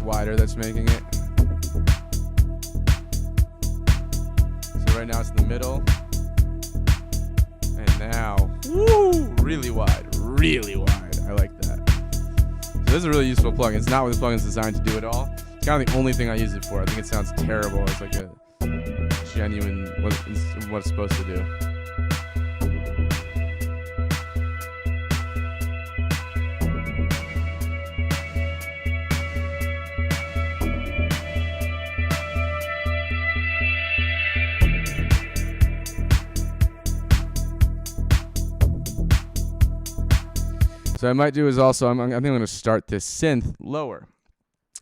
Wider that's making it. So right now it's in the middle. And now, woo, really wide. I like that. So this is a really useful plugin. It's not what the plugin's designed to do at all. It's kind of the only thing I use it for. I think it sounds terrible. It's like a genuine what it's supposed to do. So I might do is also, I think I'm going to start this synth lower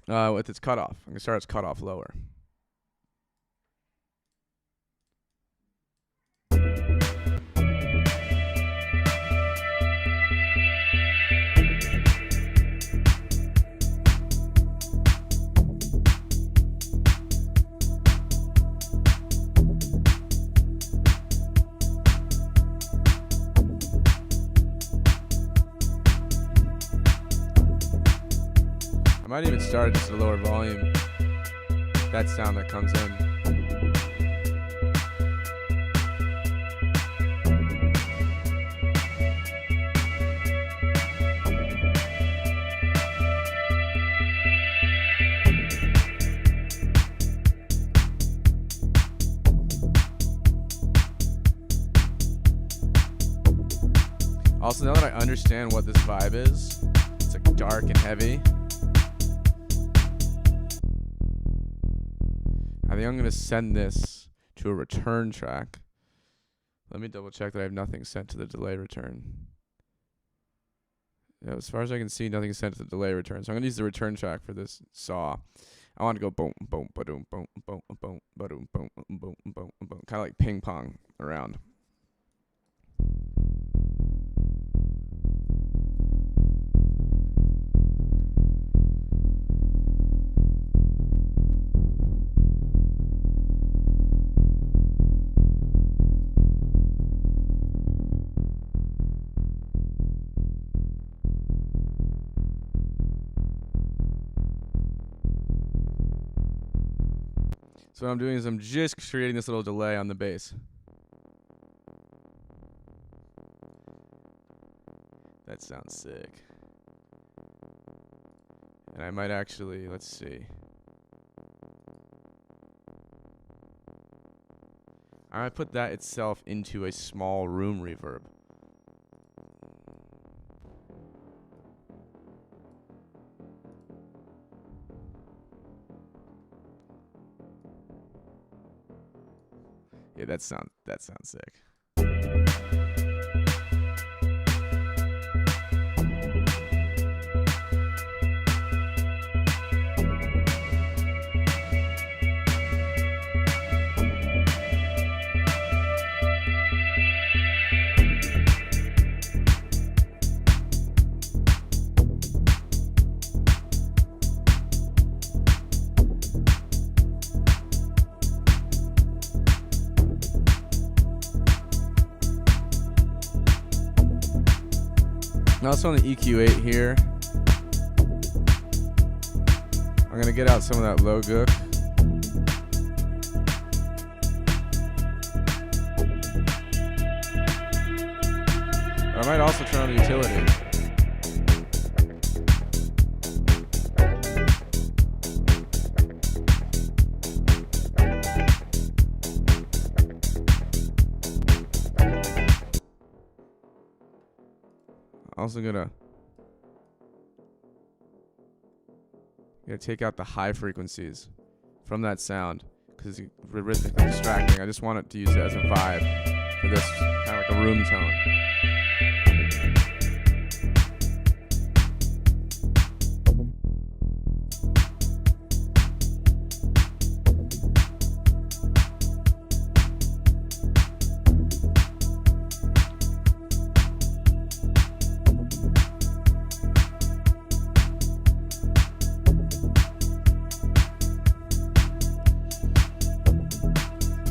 with its cutoff. I'm going to start its cutoff lower. I might even start at just a lower volume. That sound that comes in. Also, now that I understand what this vibe is, it's like dark and heavy. I think I'm going to send this to a return track. Let me double check that I have nothing sent to the delay return. Yeah, as far as I can see, nothing is sent to the delay return. So I'm gonna use the return track for this saw. I want to go boom, boom, ba-doom, boom, boom, boom, ba-doom, boom, boom, boom, boom, kind of like ping pong around. So what I'm doing is I'm just creating this little delay on the bass. That sounds sick. And I might actually, let's see. I might put that itself into a small room reverb. Yeah, that sounds sick. And also on the EQ8 here, I'm gonna get out some of that low gook. I might also turn on the utility. Also gonna take out the high frequencies from that sound because it's rhythmically distracting. I just want it to use it as a vibe for this kind of like a room tone.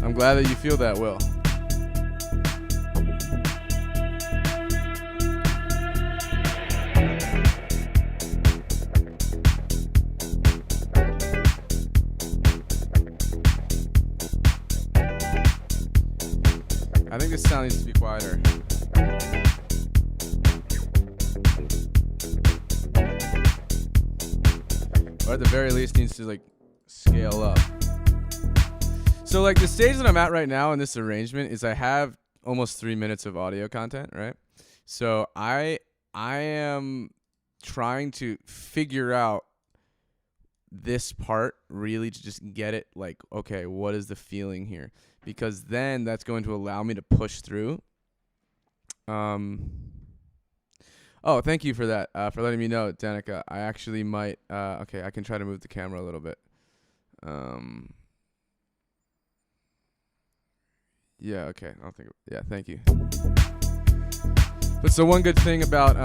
I'm glad that you feel that, Will. I think this sound needs to be quieter. Or at the very least needs to like scale up. So like the stage that I'm at right now in this arrangement is I have almost 3 minutes of audio content, right? So I am trying to figure out this part really to just get it like, okay, what is the feeling here? Because then that's going to allow me to push through. Oh, thank you for that, for letting me know, Danica. I actually might, okay, I can try to move the camera a little bit. Yeah, okay. I don't think. Yeah, thank you. But so one good thing about,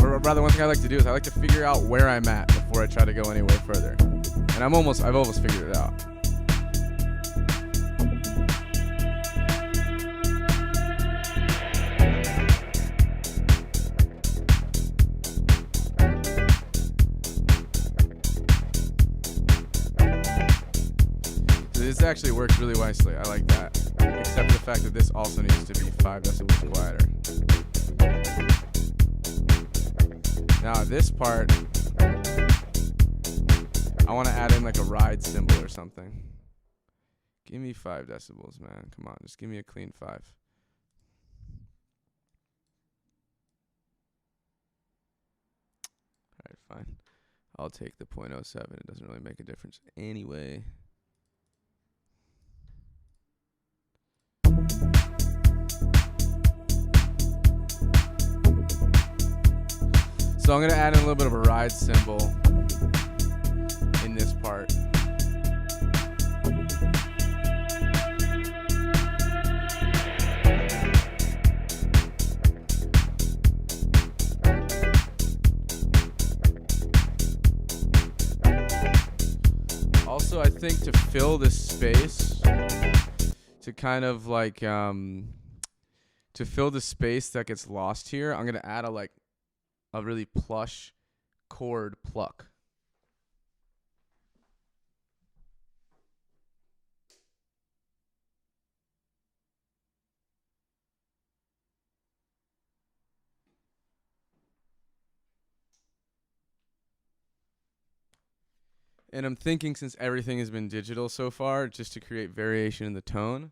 or rather, one thing I like to do is I like to figure out where I'm at before I try to go anywhere further. And I've almost figured it out. This actually works really nicely. I like that. Except for the fact that this also needs to be 5 decibels quieter. Now this part, I want to add in like a ride cymbal or something. Give me 5 decibels, man. Come on, just give me a clean 5. Alright, fine. I'll take the 0.07. It doesn't really make a difference anyway. So I'm going to add in a little bit of a ride cymbal in this part. Also, I think to fill this space, to kind of like, to fill the space that gets lost here, I'm going to add a really plush chord pluck. And I'm thinking, since everything has been digital so far, just to create variation in the tone,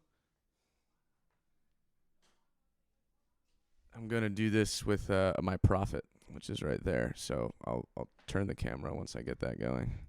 I'm going to do this with my Prophet, which is right there. So I'll turn the camera once I get that going.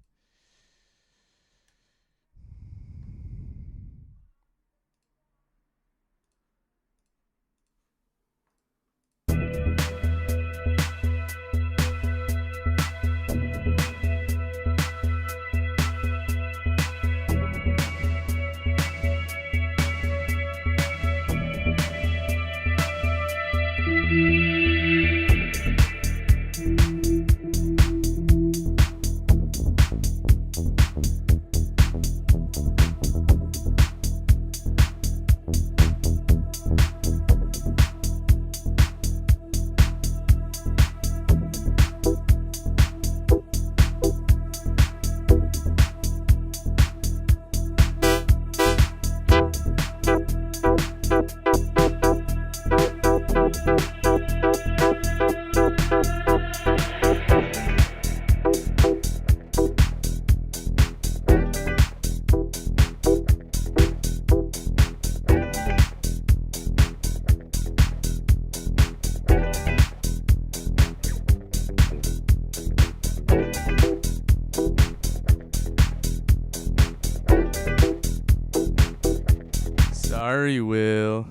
Sorry, Will.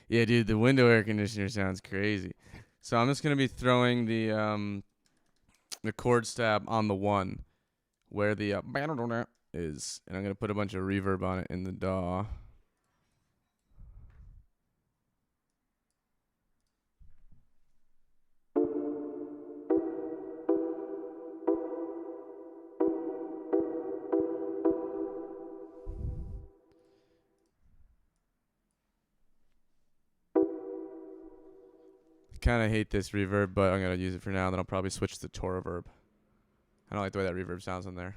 Yeah, dude, the window air conditioner sounds crazy. So I'm just gonna be throwing the chord stab on the one where the is, and I'm gonna put a bunch of reverb on it in the DAW. Kind of hate this reverb, but I'm gonna use it for now. Then I'll probably switch to Reverb. I don't like the way that reverb sounds on there.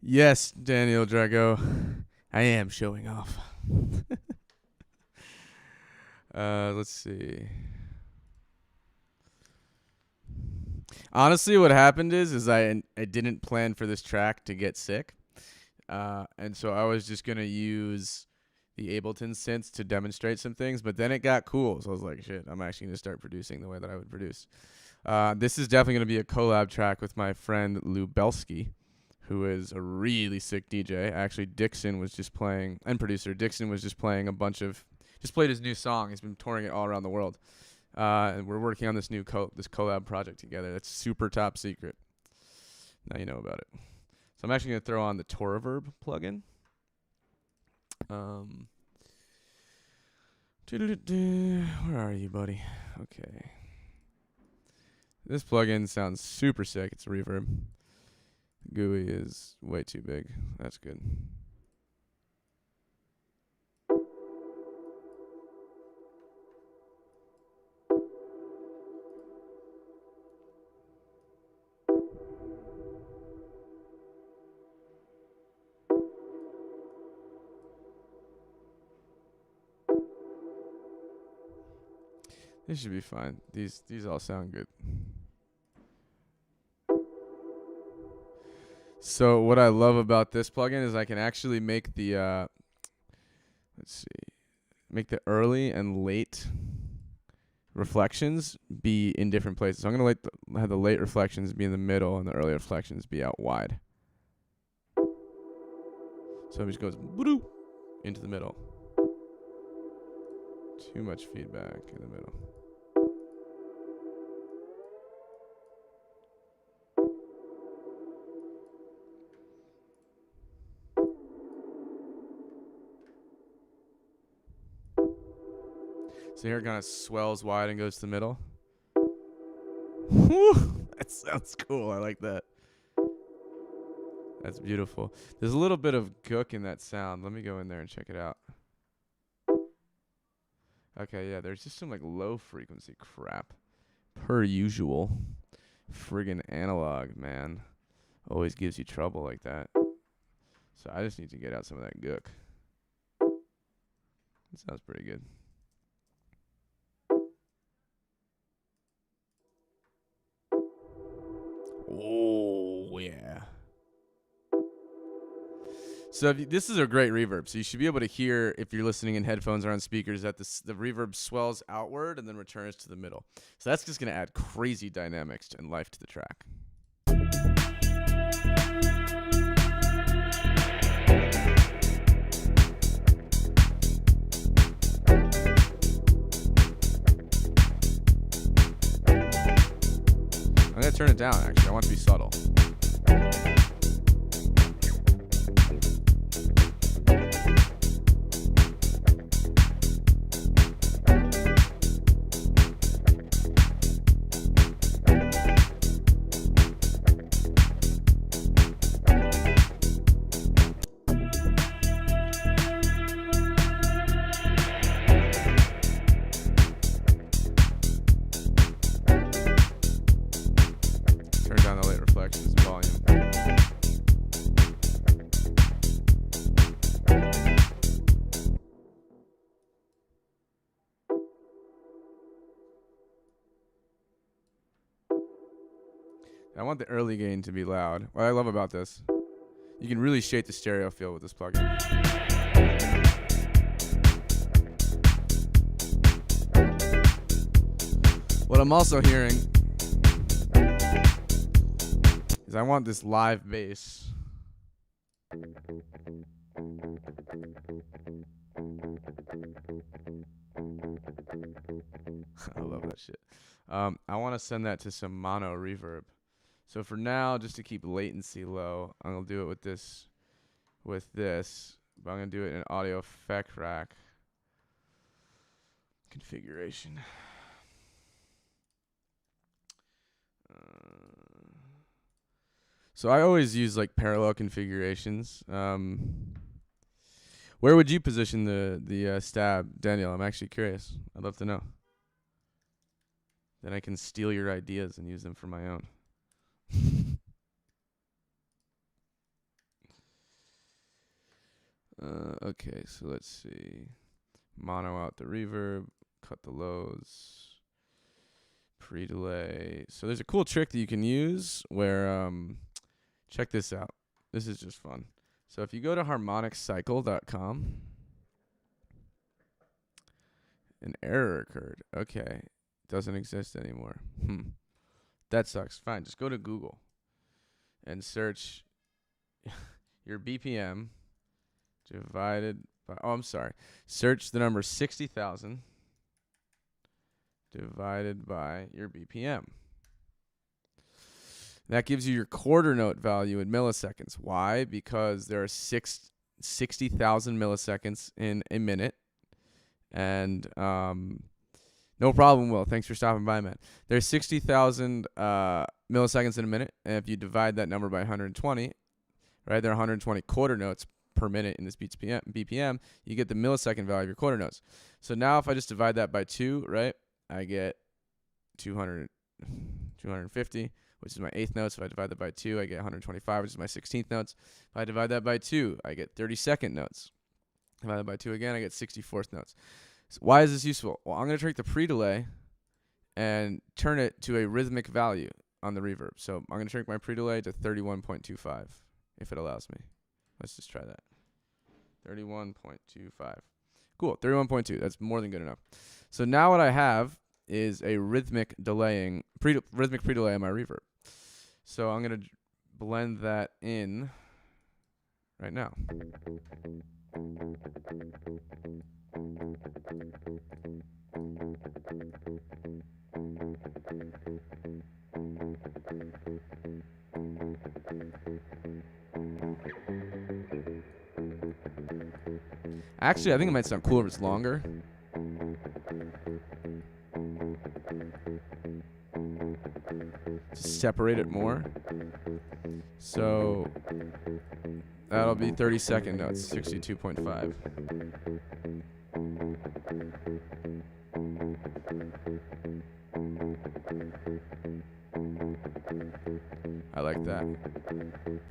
Yes, Daniel Drago, I am showing off. Let's see. Honestly, what happened is I didn't plan for this track to get sick, and so I was just gonna use the Ableton synths to demonstrate some things, but then it got cool, so I was like, shit, I'm actually gonna start producing the way that I would produce. This is definitely gonna be a collab track with my friend Lou Belsky, who is a really sick DJ. Actually, Dixon was just playing, and producer Dixon was just playing just played his new song. He's been touring it all around the world. And we're working on this new this collab project together. That's super top secret. Now you know about it. So I'm actually going to throw on the Reverb plugin. Where are you, buddy? Okay. This plugin sounds super sick. It's reverb. GUI is way too big. That's good. This should be fine. These all sound good. So what I love about this plugin is I can actually make the make the early and late reflections be in different places. So I'm gonna have the late reflections be in the middle and the early reflections be out wide. So it just goes into the middle. Too much feedback in the middle. So here it kind of swells wide and goes to the middle. Whew, that sounds cool. I like that. That's beautiful. There's a little bit of gook in that sound. Let me go in there and check it out. Okay, yeah, there's just some like low frequency crap. Per usual. Friggin' analog, man. Always gives you trouble like that. So I just need to get out some of that gook. That sounds pretty good. Oh, yeah. So this is a great reverb. So you should be able to hear, if you're listening in headphones or on speakers, that the reverb swells outward and then returns to the middle. So that's just going to add crazy dynamics and life to the track. I'm going to turn it down, actually. I want it to be subtle. Turn down the late reflections and volume. I want the early gain to be loud. What I love about this, you can really shape the stereo feel with this plugin. What I'm also hearing is I want this live bass. I love that shit. I want to send that to some mono reverb. So for now, just to keep latency low, I'm gonna do it with this, but I'm gonna do it in an audio effect rack configuration. So I always use like parallel configurations. Where would you position the stab, Daniel? I'm actually curious. I'd love to know. Then I can steal your ideas and use them for my own. Okay, so let's see. Mono out the reverb, cut the lows, pre-delay. So there's a cool trick that you can use where, check this out. This is just fun. So if you go to harmoniccycle.com, an error occurred. Okay, doesn't exist anymore. That sucks. Fine, just go to Google and search your BPM divided by, search the number 60,000 divided by your BPM. That gives you your quarter note value in milliseconds. Why? Because there are 60,000 milliseconds in a minute. And no problem, Will. Thanks for stopping by, man. There's 60,000 milliseconds in a minute. And if you divide that number by 120, right, there are 120 quarter notes per minute in this BPM. You get the millisecond value of your quarter notes. So now if I just divide that by 2, right, I get 250, which is my 8th notes. If I divide that by 2, I get 125, which is my 16th notes. If I divide that by 2, I get 32nd notes. Divide that by 2 again, I get 64th notes. So why is this useful? Well, I'm going to take the pre-delay and turn it to a rhythmic value on the reverb. So I'm going to shrink my pre-delay to 31.25 if it allows me. Let's just try that. 31.25. Cool, 31.2. That's more than good enough. So now what I have is a rhythmic pre-delay on my reverb. So I'm going to blend that in right now. Actually, I think it might sound cooler if it's longer. Just separate it more. So that'll be 30-second notes, 62.5. I like that.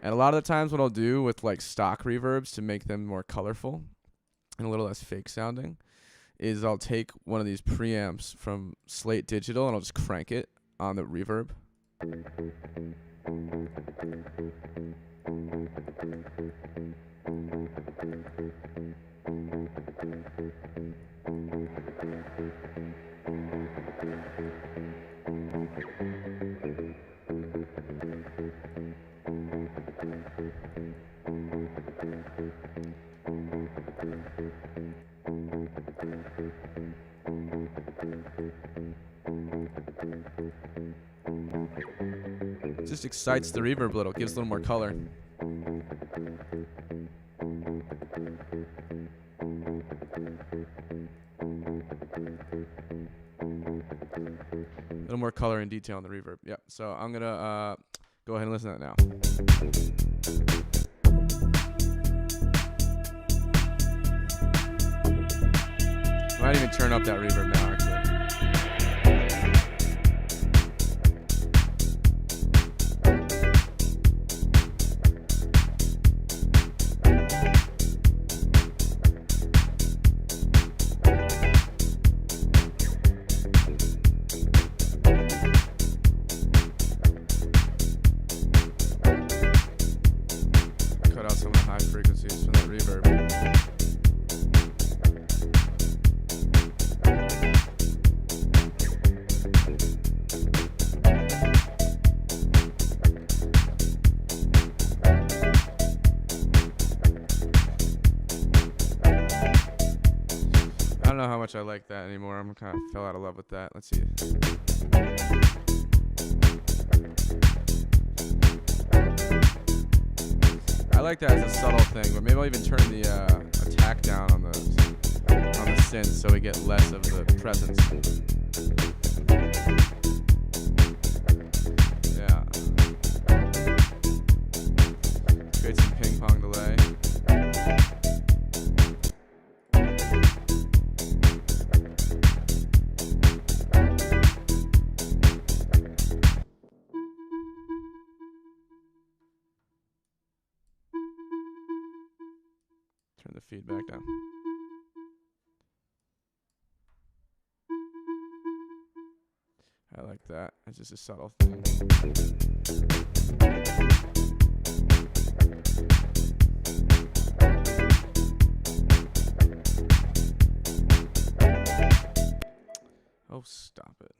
And a lot of the times what I'll do with like stock reverbs to make them more colorful and a little less fake sounding is I'll take one of these preamps from Slate Digital and I'll just crank it on the reverb. Just excites the reverb a little, gives a little more color. A little more color and detail in the reverb. Yep. So I'm gonna go ahead and listen to that now. I might even turn up that reverb now, actually. Cut out some of the high frequencies from that reverb. I don't know how much I like that anymore. I'm kind of fell out of love with that. Let's see. I like that as a subtle thing, but maybe I'll even turn the attack down on the synth so we get less of the presence. Yeah. Create some ping pong delay. Turn the feedback down. I like that. It's just a subtle thing. Oh, stop it.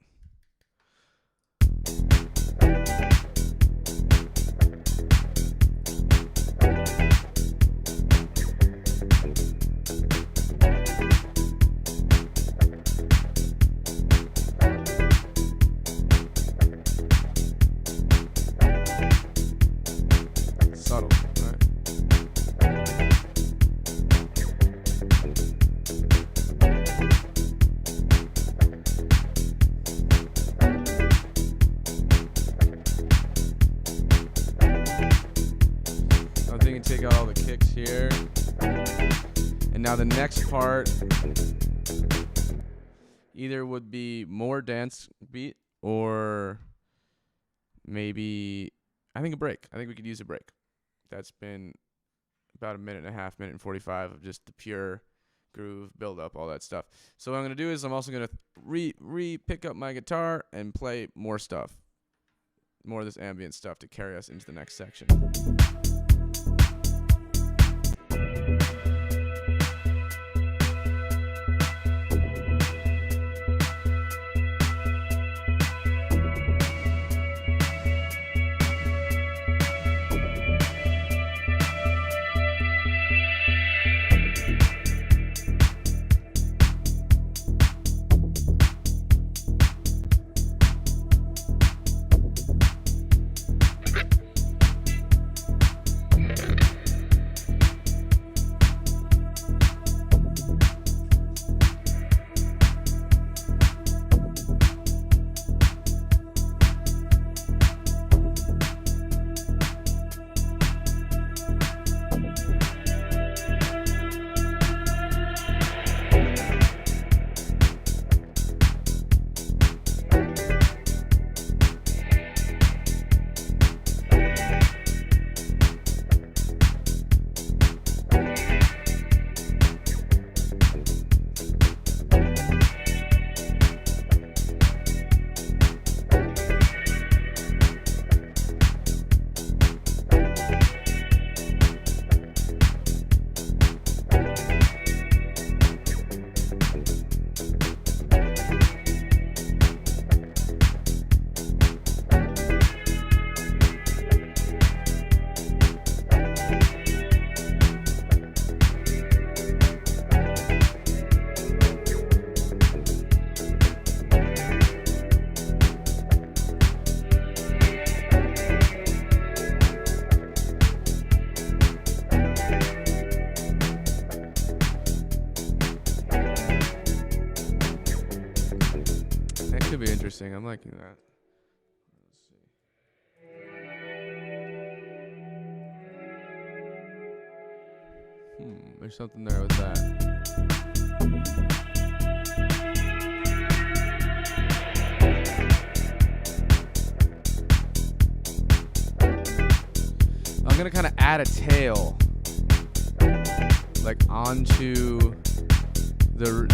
Subtle, right? I'm thinking take out all the kicks here. And now the next part either would be more dance beat or maybe, I think a break. I think we could use a break. That's been about a minute and a half, minute and 45 of just the pure groove, build up, all that stuff. So what I'm going to do is I'm also going to pick up my guitar and play more stuff. More of this ambient stuff to carry us into the next section. Could be interesting. I'm liking that. Let's see. There's something there with that. I'm gonna kind of add a tail, like onto the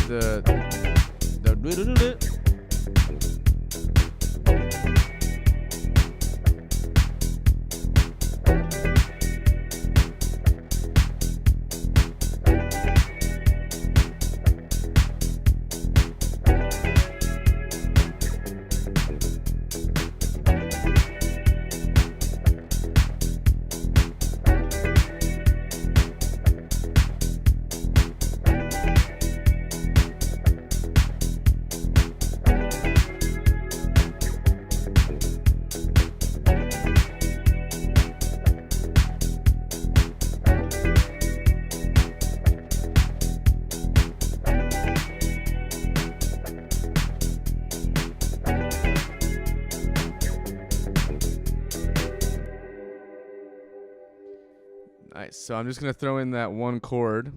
Nice. So I'm just going to throw in that one chord.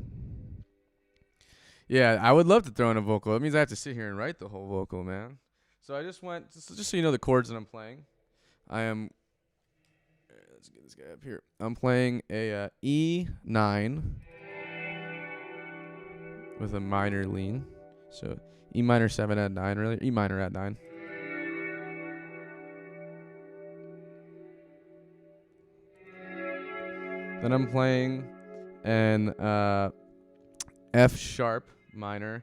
Yeah, I would love to throw in a vocal. It means I have to sit here and write the whole vocal, man. So I just went, just so you know the chords that I'm playing. I am, let's get this guy up here. I'm playing a E9 with a minor lean. So E minor 7 add 9, really. E minor add 9. Then I'm playing an F sharp minor,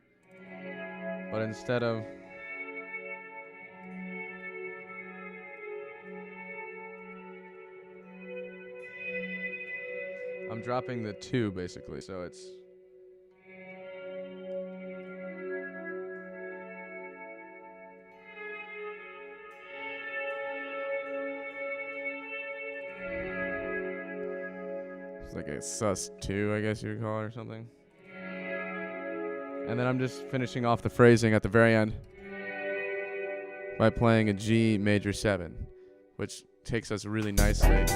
but instead of I'm dropping the 2 basically, so it's like a sus2, I guess you would call it, or something. And then I'm just finishing off the phrasing at the very end by playing a G major 7, which takes us really nicely into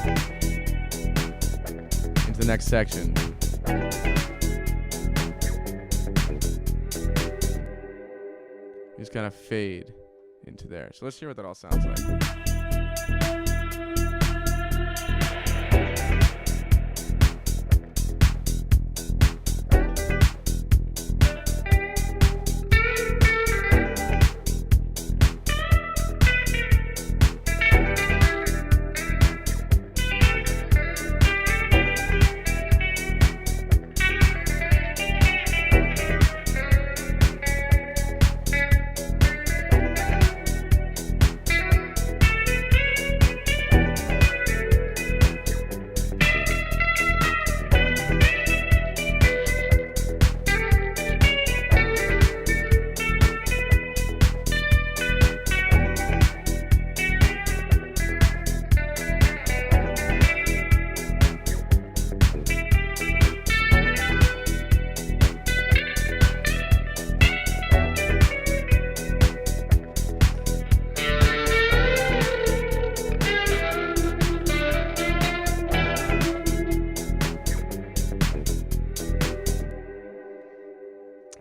the next section. Just kind of fade into there. So let's hear what that all sounds like.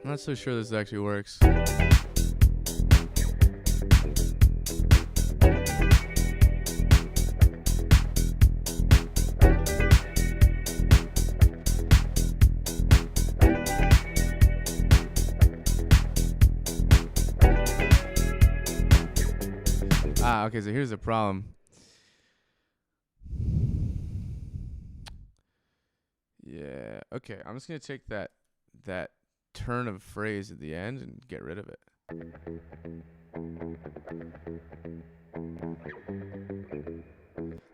I'm not so sure this actually works. Okay, so here's the problem. Yeah, okay, I'm just gonna take that turn of phrase at the end and get rid of it.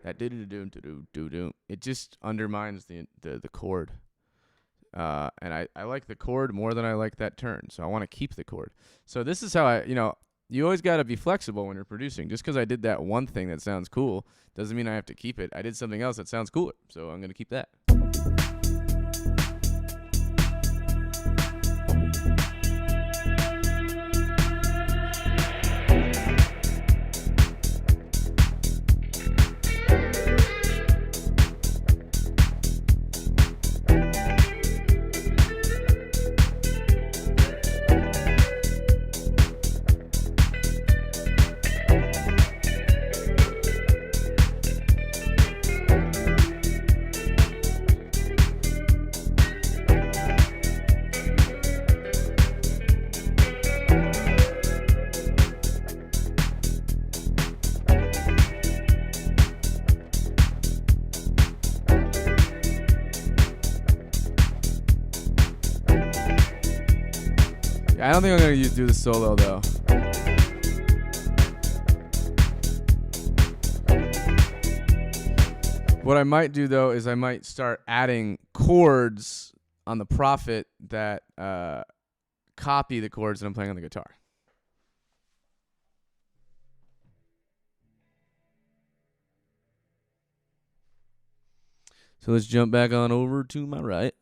That do-do-do-do-do-do-do. It just undermines the chord. And I like the chord more than I like that turn, so I want to keep the chord. So this is how you always got to be flexible when you're producing. Just because I did that one thing that sounds cool doesn't mean I have to keep it. I did something else that sounds cooler, so I'm going to keep that. I don't think I'm going to do the solo, though. What I might do, though, is I might start adding chords on the Prophet that copy the chords that I'm playing on the guitar. So let's jump back on over to my right.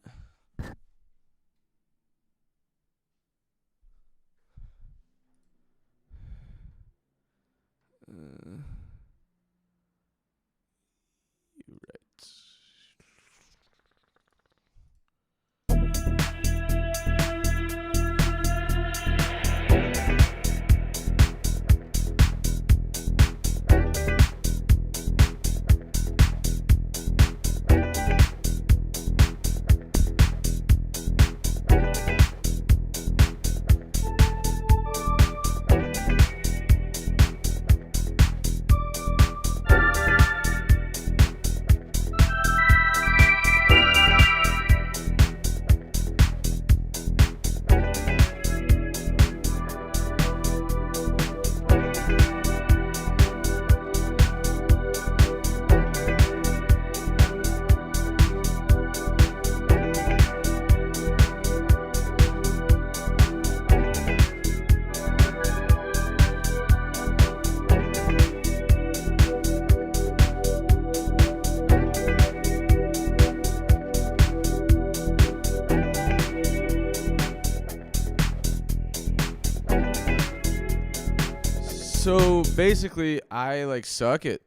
So basically, I suck at.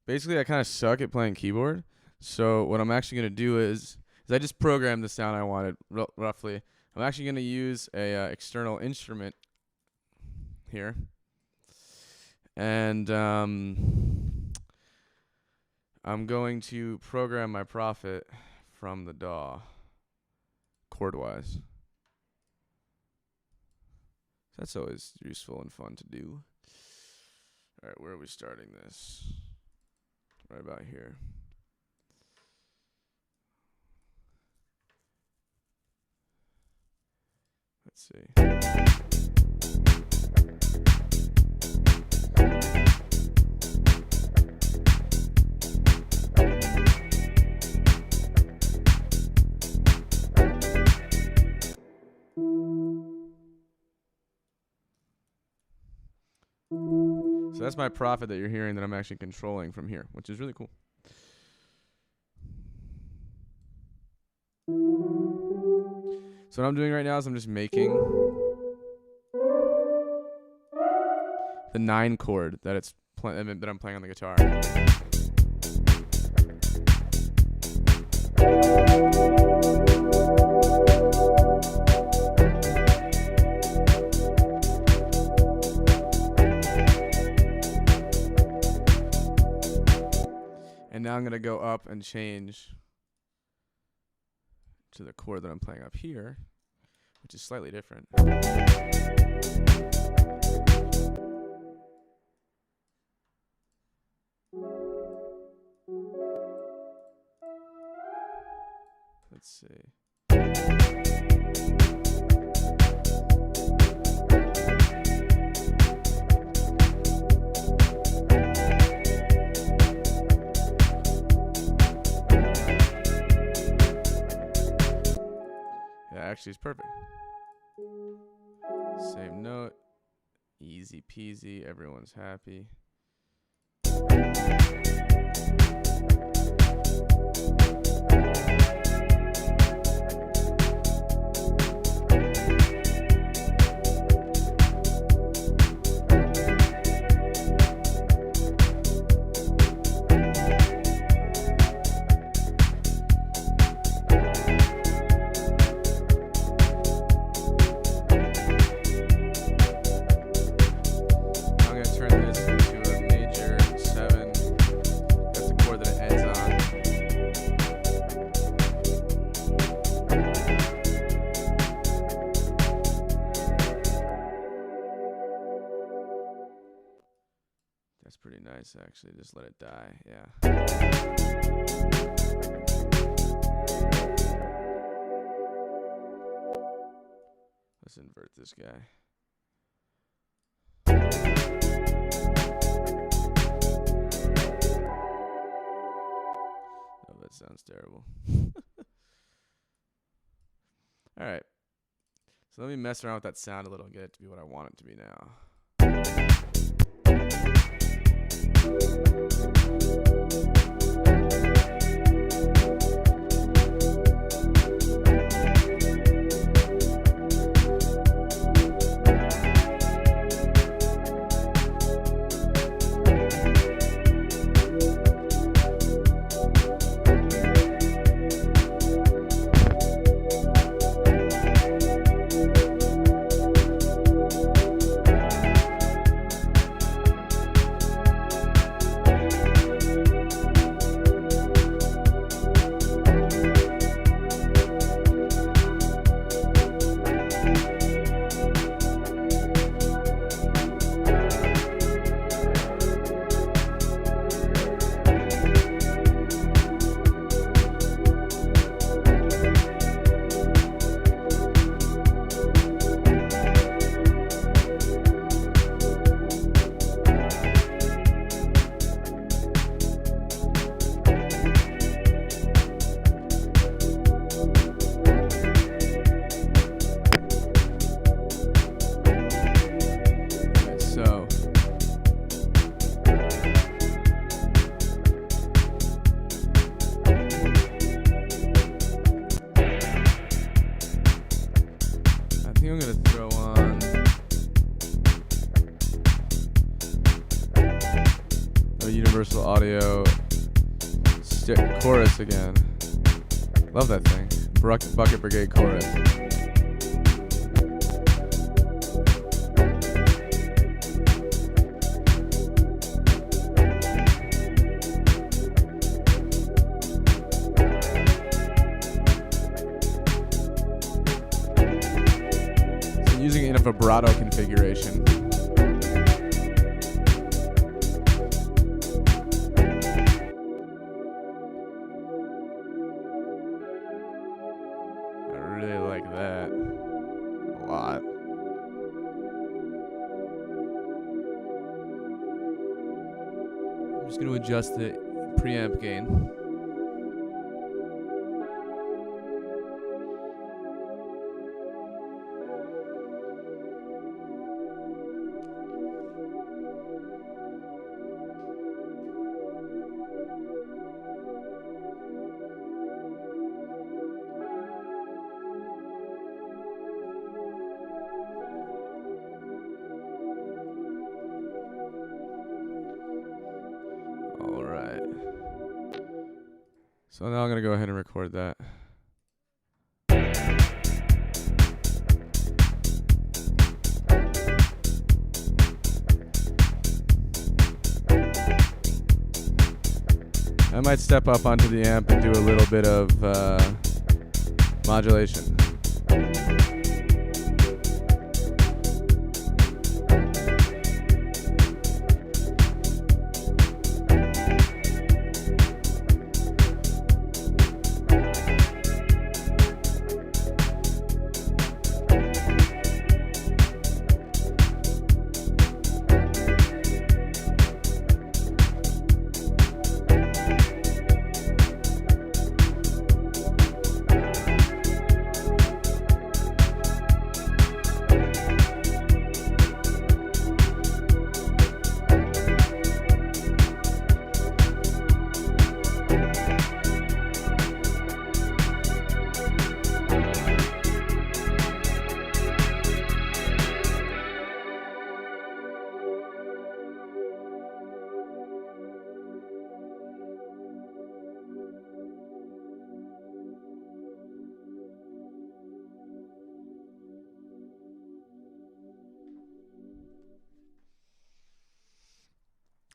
Basically, I kind of suck at playing keyboard. So what I'm actually gonna do is I just programmed the sound I wanted roughly. I'm actually gonna use a external instrument here, and I'm going to program my Prophet from the DAW chord-wise. That's always useful and fun to do. All right, where are we starting this? Right about here. Let's see. So that's my Prophet that you're hearing that I'm actually controlling from here, which is really cool. So what I'm doing right now is I'm just making the 9 chord that that I'm playing on the guitar. And now I'm going to go up and change to the chord that I'm playing up here, which is slightly different. Let's see. Yeah, actually it's perfect. Same note. Easy peasy. Everyone's happy. That's pretty nice, actually. Just let it die. Yeah. Let's invert this guy. Oh, that sounds terrible. All right. So let me mess around with that sound a little and get it to be what I want it to be now. I'm going to throw on a Universal Audio chorus again. Love that thing. Bucket Brigade chorus. Using it in a vibrato configuration. I really like that a lot. I'm just going to adjust the preamp gain. So now I'm going to go ahead and record that. might step up onto the amp and do a little bit of modulation.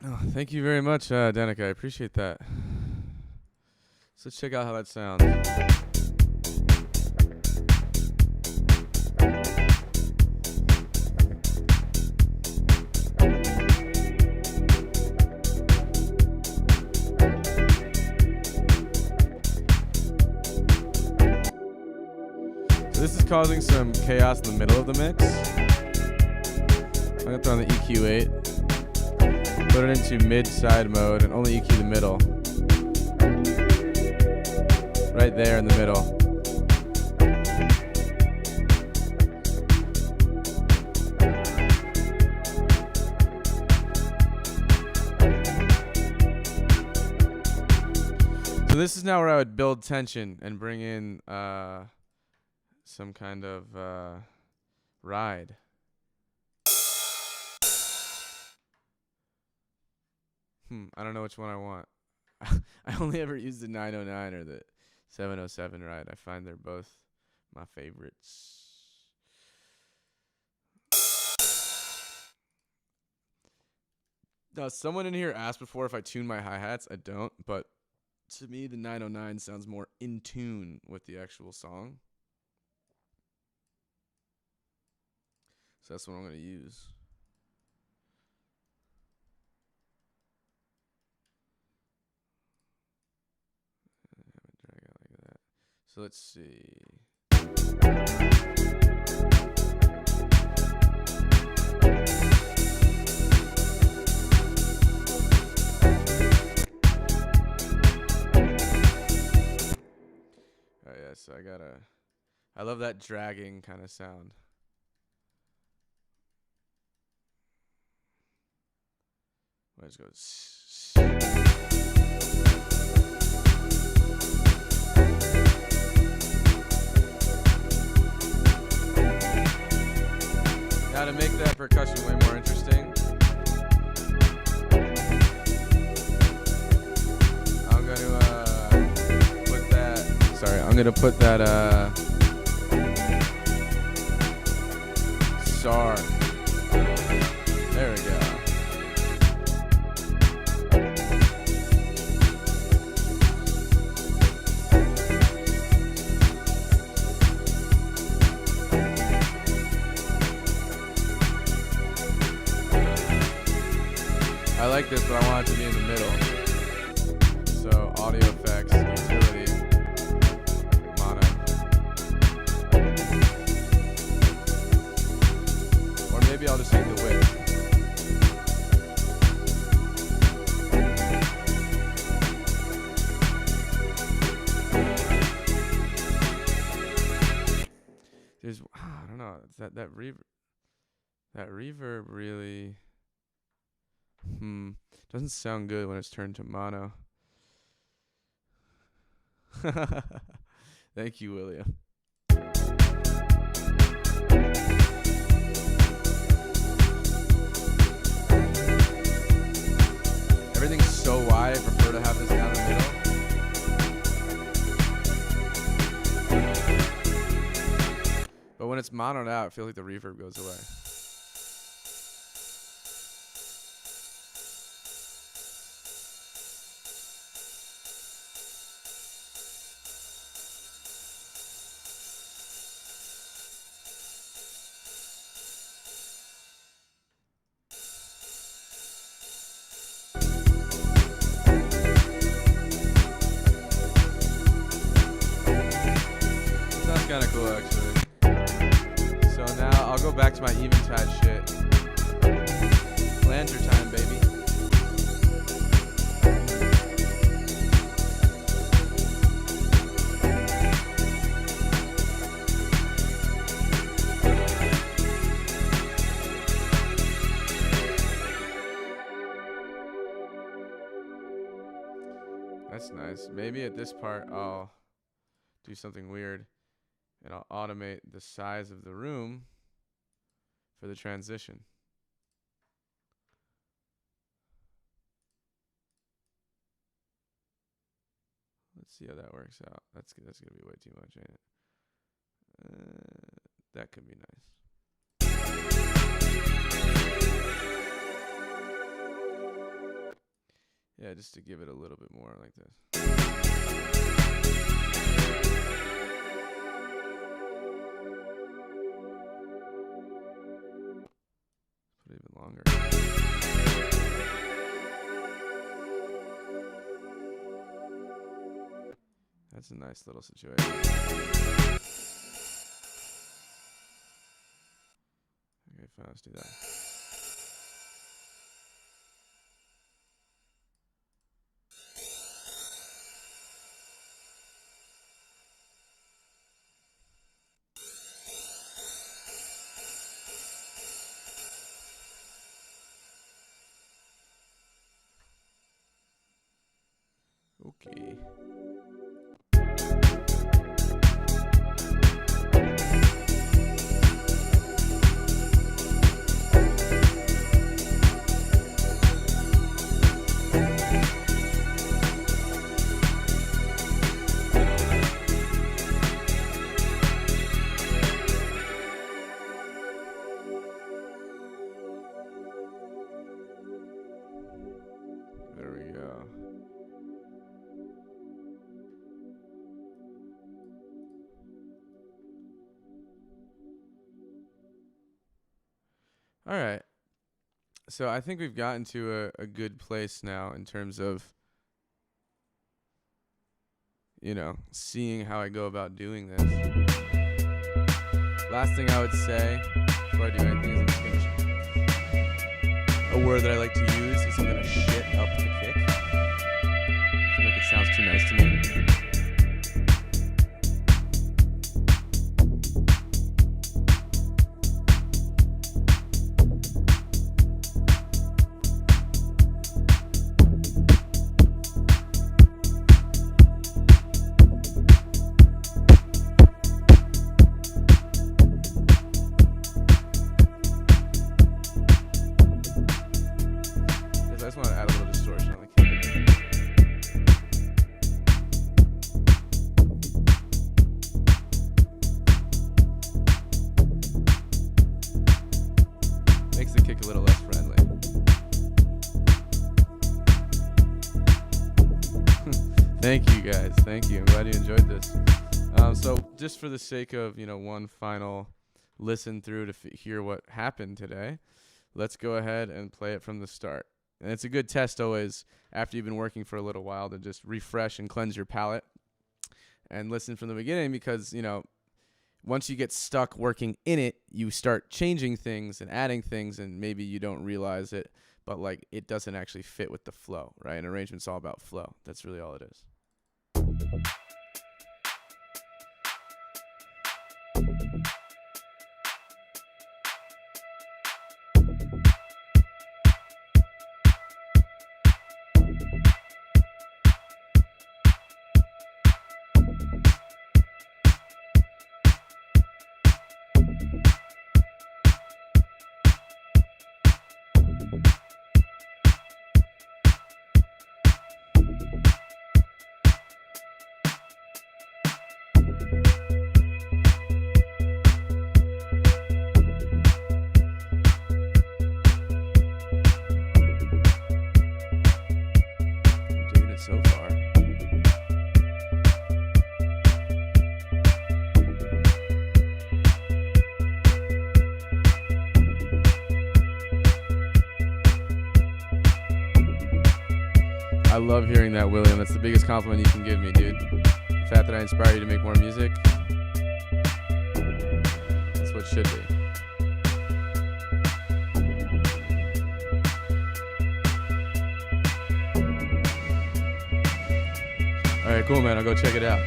Oh, thank you very much, Danica. I appreciate that. So let's check out how that sounds. So this is causing some chaos in the middle of the mix. I'm going to throw on the EQ8. Put it into mid-side mode and only EQ the middle. Right there in the middle. So this is now where I would build tension and bring in some kind of ride. I don't know which one I want. I only ever use the 909 or the 707 ride. I find they're both my favorites. Now, someone in here asked before if I tune my hi-hats. I don't, but to me, the 909 sounds more in tune with the actual song. So that's what I'm going to use. So let's see. Oh yeah, so I love that dragging kind of sound. Let's go. Now to make that percussion way more interesting, I'm going to put that. Sorry, I'm going to put that SAR. There we go. I like this, but I want it to be in the middle. So audio effects, utility, mono. Or maybe I'll just take the width. There's, I don't know, it's that reverb really doesn't sound good when it's turned to mono. Thank you, William. Everything's so wide, I prefer to have this down the middle. But when it's monoed out, I feel like the reverb goes away. to my Eventide shit. Flanger time, baby. That's nice. Maybe at this part I'll do something weird and I'll automate the size of the room for the transition. Let's see how that works out. That's gonna be way too much, ain't it? That could be nice. Yeah, just to give it a little bit more like this. Put it even longer. That's a nice little situation. Okay, fine, let's do that. Okay. There we go. All right. So I think we've gotten to a good place now in terms of, you know, seeing how I go about doing this. Last thing I would say before I do anything is I'm just gonna a word that I like to use is I'm gonna shit up the kick. I feel like it sounds too nice to me. I just want to add a little distortion on the kick. Makes the kick a little less friendly. Thank you guys. Thank you. I'm glad you enjoyed this. So just for the sake of, you know, one final listen through to hear what happened today, let's go ahead and play it from the start. And it's a good test always after you've been working for a little while to just refresh and cleanse your palette and listen from the beginning, because, you know, once you get stuck working in it, you start changing things and adding things, and maybe you don't realize it, but like it doesn't actually fit with the flow, right? An arrangement's all about flow. That's really all it is. So far. I love hearing that, William. That's the biggest compliment you can give me, dude. The fact that I inspire you to make more music, that's what it should be. All right, cool, man. I'll go check it out.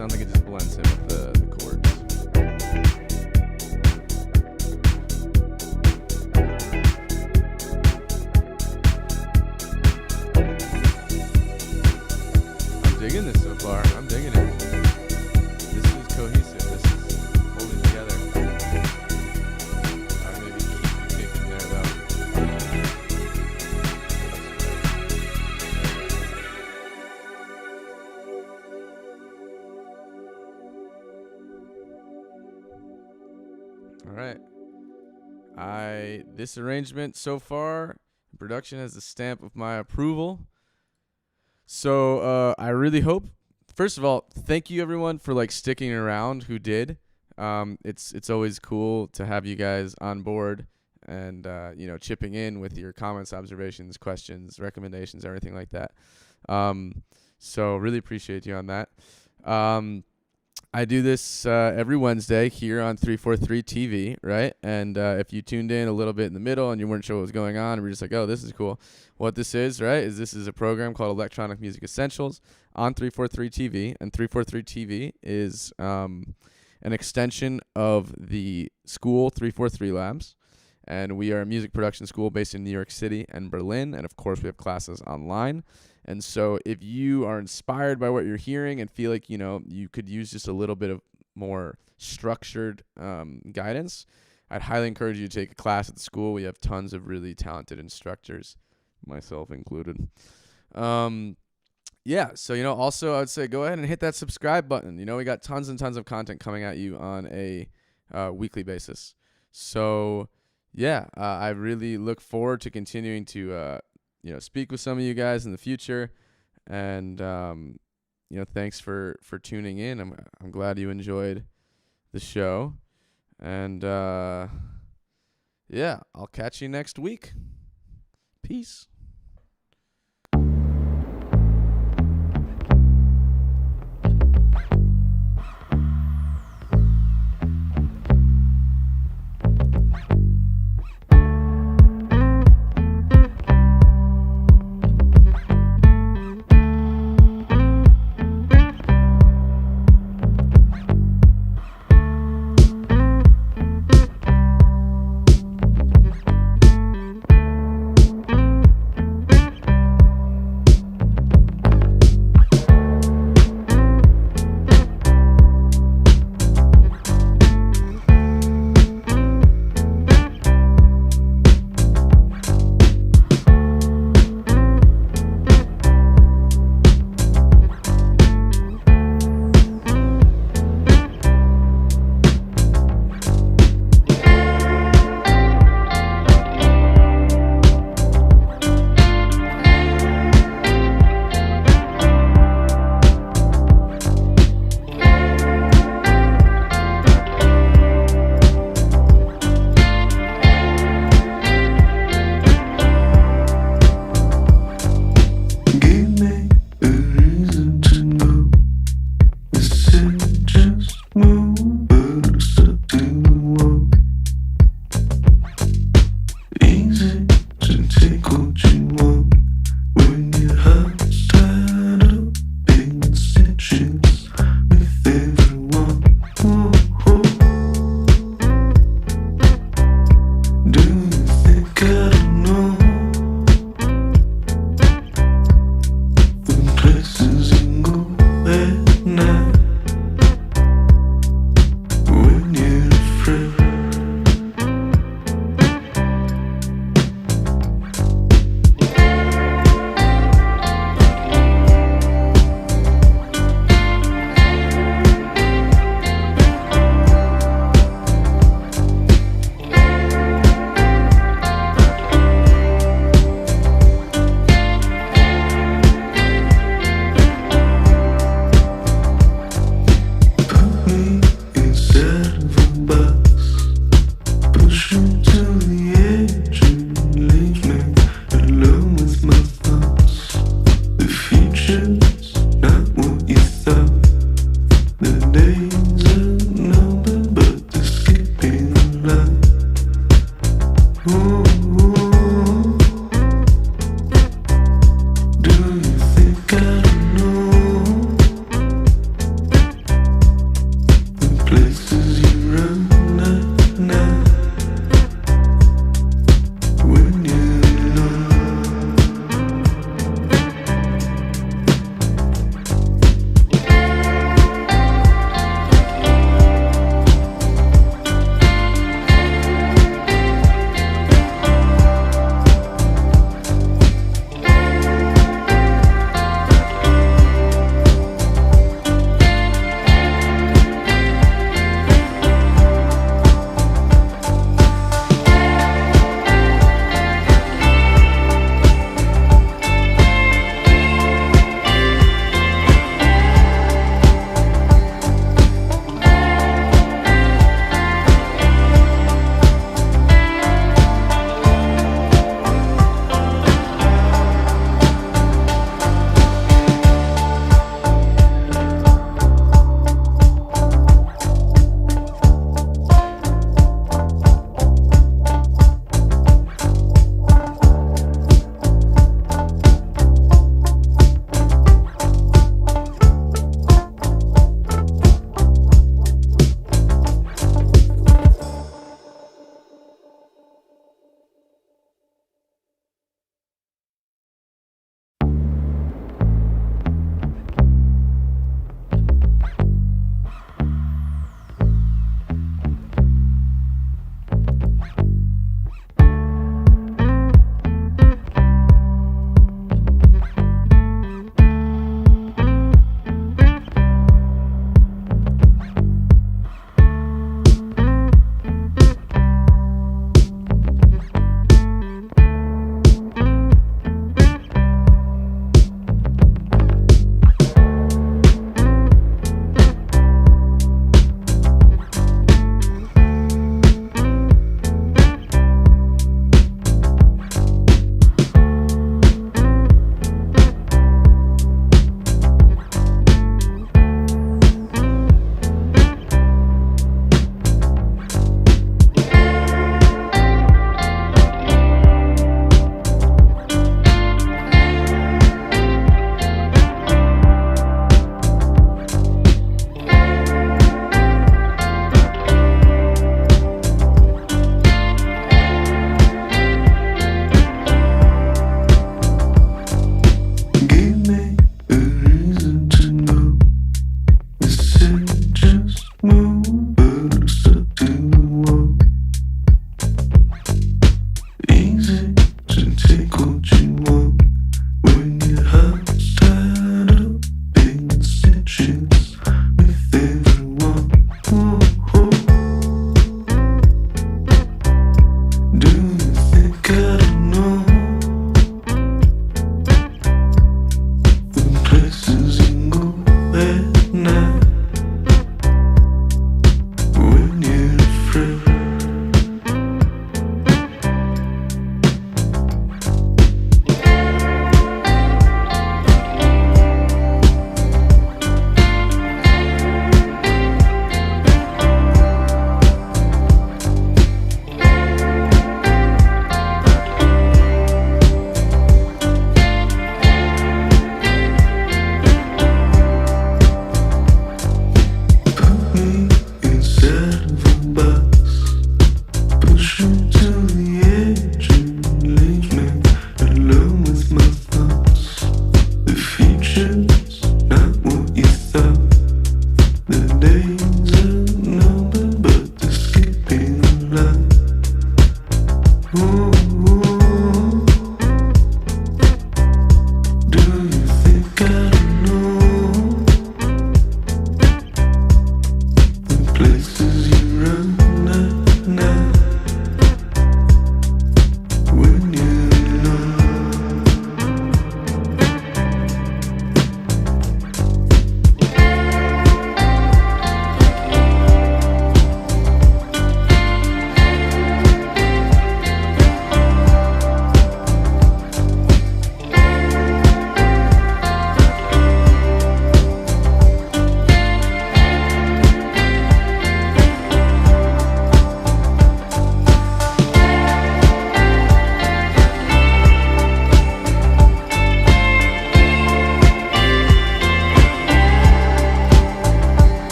Sounds like it just blends in with the chords. I'm digging this so far. I'm digging it. This is cohesive. This is holding together. I maybe keep kicking there though. All right. This arrangement so far, production has the stamp of my approval. So I really hope, first of all, thank you everyone for like sticking around who did. It's always cool to have you guys on board and chipping in with your comments, observations, questions, recommendations, everything like that. So really appreciate you on that. I do this every Wednesday here on 343 TV, right? And if you tuned in a little bit in the middle and you weren't sure what was going on, and we're just like, oh, this is cool. What this is, right, is this is a program called Electronic Music Essentials on 343 TV. And 343 TV is an extension of the school 343 Labs. And we are a music production school based in New York City and Berlin. And, of course, we have classes online. And so if you are inspired by what you're hearing and feel like, you could use just a little bit of more structured guidance, I'd highly encourage you to take a class at the school. We have tons of really talented instructors, myself included. So, also I would say go ahead and hit that subscribe button. We got tons and tons of content coming at you on a weekly basis. So, I really look forward to continuing to speak with some of you guys in the future, and thanks for tuning in. I'm glad you enjoyed the show, and I'll catch you next week. Peace.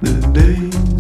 the day.